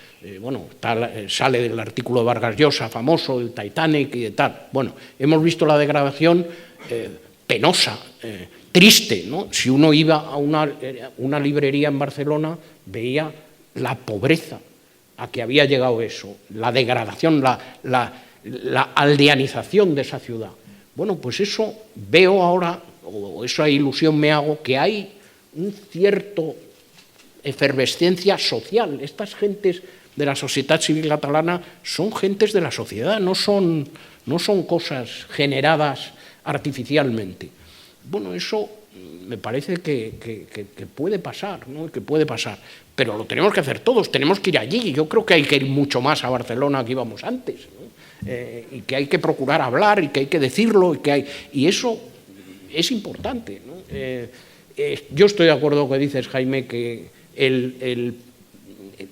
Sale del artículo de Vargas Llosa, famoso, del Titanic y de tal. Bueno, hemos visto la degradación penosa, triste, ¿no? Si uno iba a una librería en Barcelona, veía la pobreza a que había llegado eso, la degradación, la aldeanización de esa ciudad. Bueno, pues eso veo ahora, o esa ilusión me hago, que hay un cierto efervescencia social. Estas gentes de la sociedad civil catalana son gentes de la sociedad, no son cosas generadas artificialmente. Bueno, eso me parece que puede pasar, ¿no? Que puede pasar, pero lo tenemos que hacer todos, tenemos que ir allí. Yo creo que hay que ir mucho más a Barcelona que íbamos antes, ¿no? Y que hay que procurar hablar y que hay que decirlo y eso es importante, ¿no? Yo estoy de acuerdo con lo que dices, Jaime, que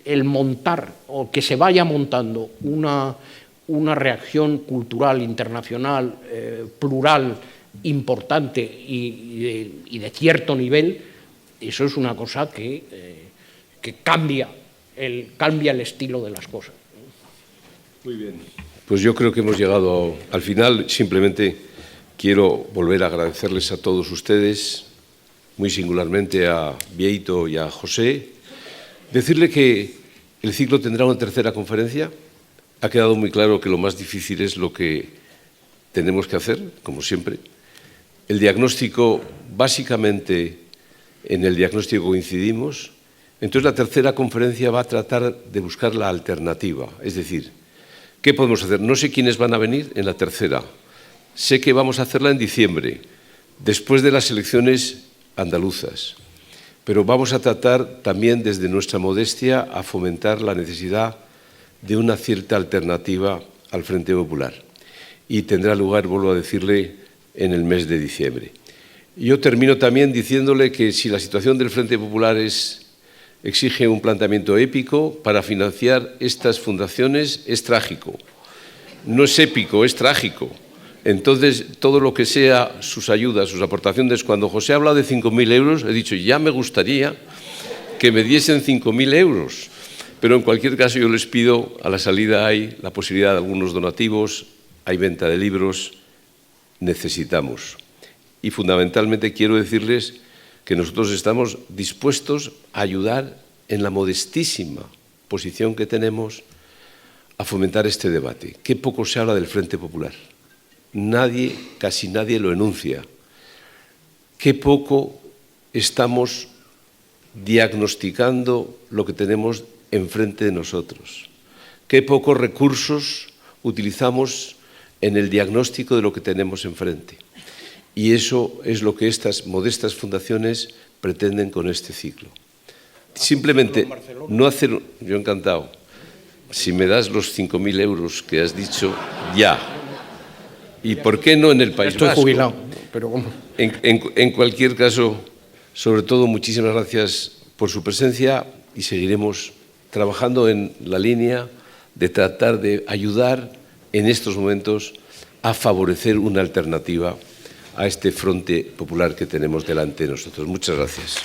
el montar o que se vaya montando una reacción cultural internacional plural, importante y de cierto nivel, eso es una cosa que cambia el estilo de las cosas. Muy bien. Pues yo creo que hemos llegado al final. Simplemente quiero volver a agradecerles a todos ustedes, muy singularmente a Bieito y a José. Decirle que el ciclo tendrá una tercera conferencia. Ha quedado muy claro que lo más difícil es lo que tenemos que hacer, como siempre. El diagnóstico, básicamente, en el diagnóstico coincidimos. Entonces, la tercera conferencia va a tratar de buscar la alternativa. Es decir, ¿qué podemos hacer? No sé quiénes van a venir en la tercera. Sé que vamos a hacerla en diciembre, después de las elecciones andaluzas. Pero vamos a tratar también desde nuestra modestia a fomentar la necesidad de una cierta alternativa al Frente Popular. Y tendrá lugar, vuelvo a decirle, en el mes de diciembre. Yo termino también diciéndole que si la situación del Frente Popular exige un planteamiento épico para financiar estas fundaciones, es trágico. No es épico, es trágico. Entonces, todo lo que sea sus ayudas, sus aportaciones, cuando José habla de 5.000 euros, he dicho, ya me gustaría que me diesen 5.000 euros. Pero en cualquier caso yo les pido, a la salida hay la posibilidad de algunos donativos, hay venta de libros, necesitamos. Y fundamentalmente quiero decirles que nosotros estamos dispuestos a ayudar en la modestísima posición que tenemos a fomentar este debate. Qué poco se habla del Frente Popular. Nadie, casi nadie lo enuncia. Qué poco estamos diagnosticando lo que tenemos enfrente de nosotros. Qué pocos recursos utilizamos en el diagnóstico de lo que tenemos enfrente. Y eso es lo que estas modestas fundaciones pretenden con este ciclo. Simplemente no hacer... Yo encantado. Si me das los 5.000 euros que has dicho, ya. ¿Y por qué no en el País Vasco? Estoy jubilado, pero... En cualquier caso, sobre todo, muchísimas gracias por su presencia y seguiremos trabajando en la línea de tratar de ayudar en estos momentos a favorecer una alternativa a este Frente Popular que tenemos delante de nosotros. Muchas gracias.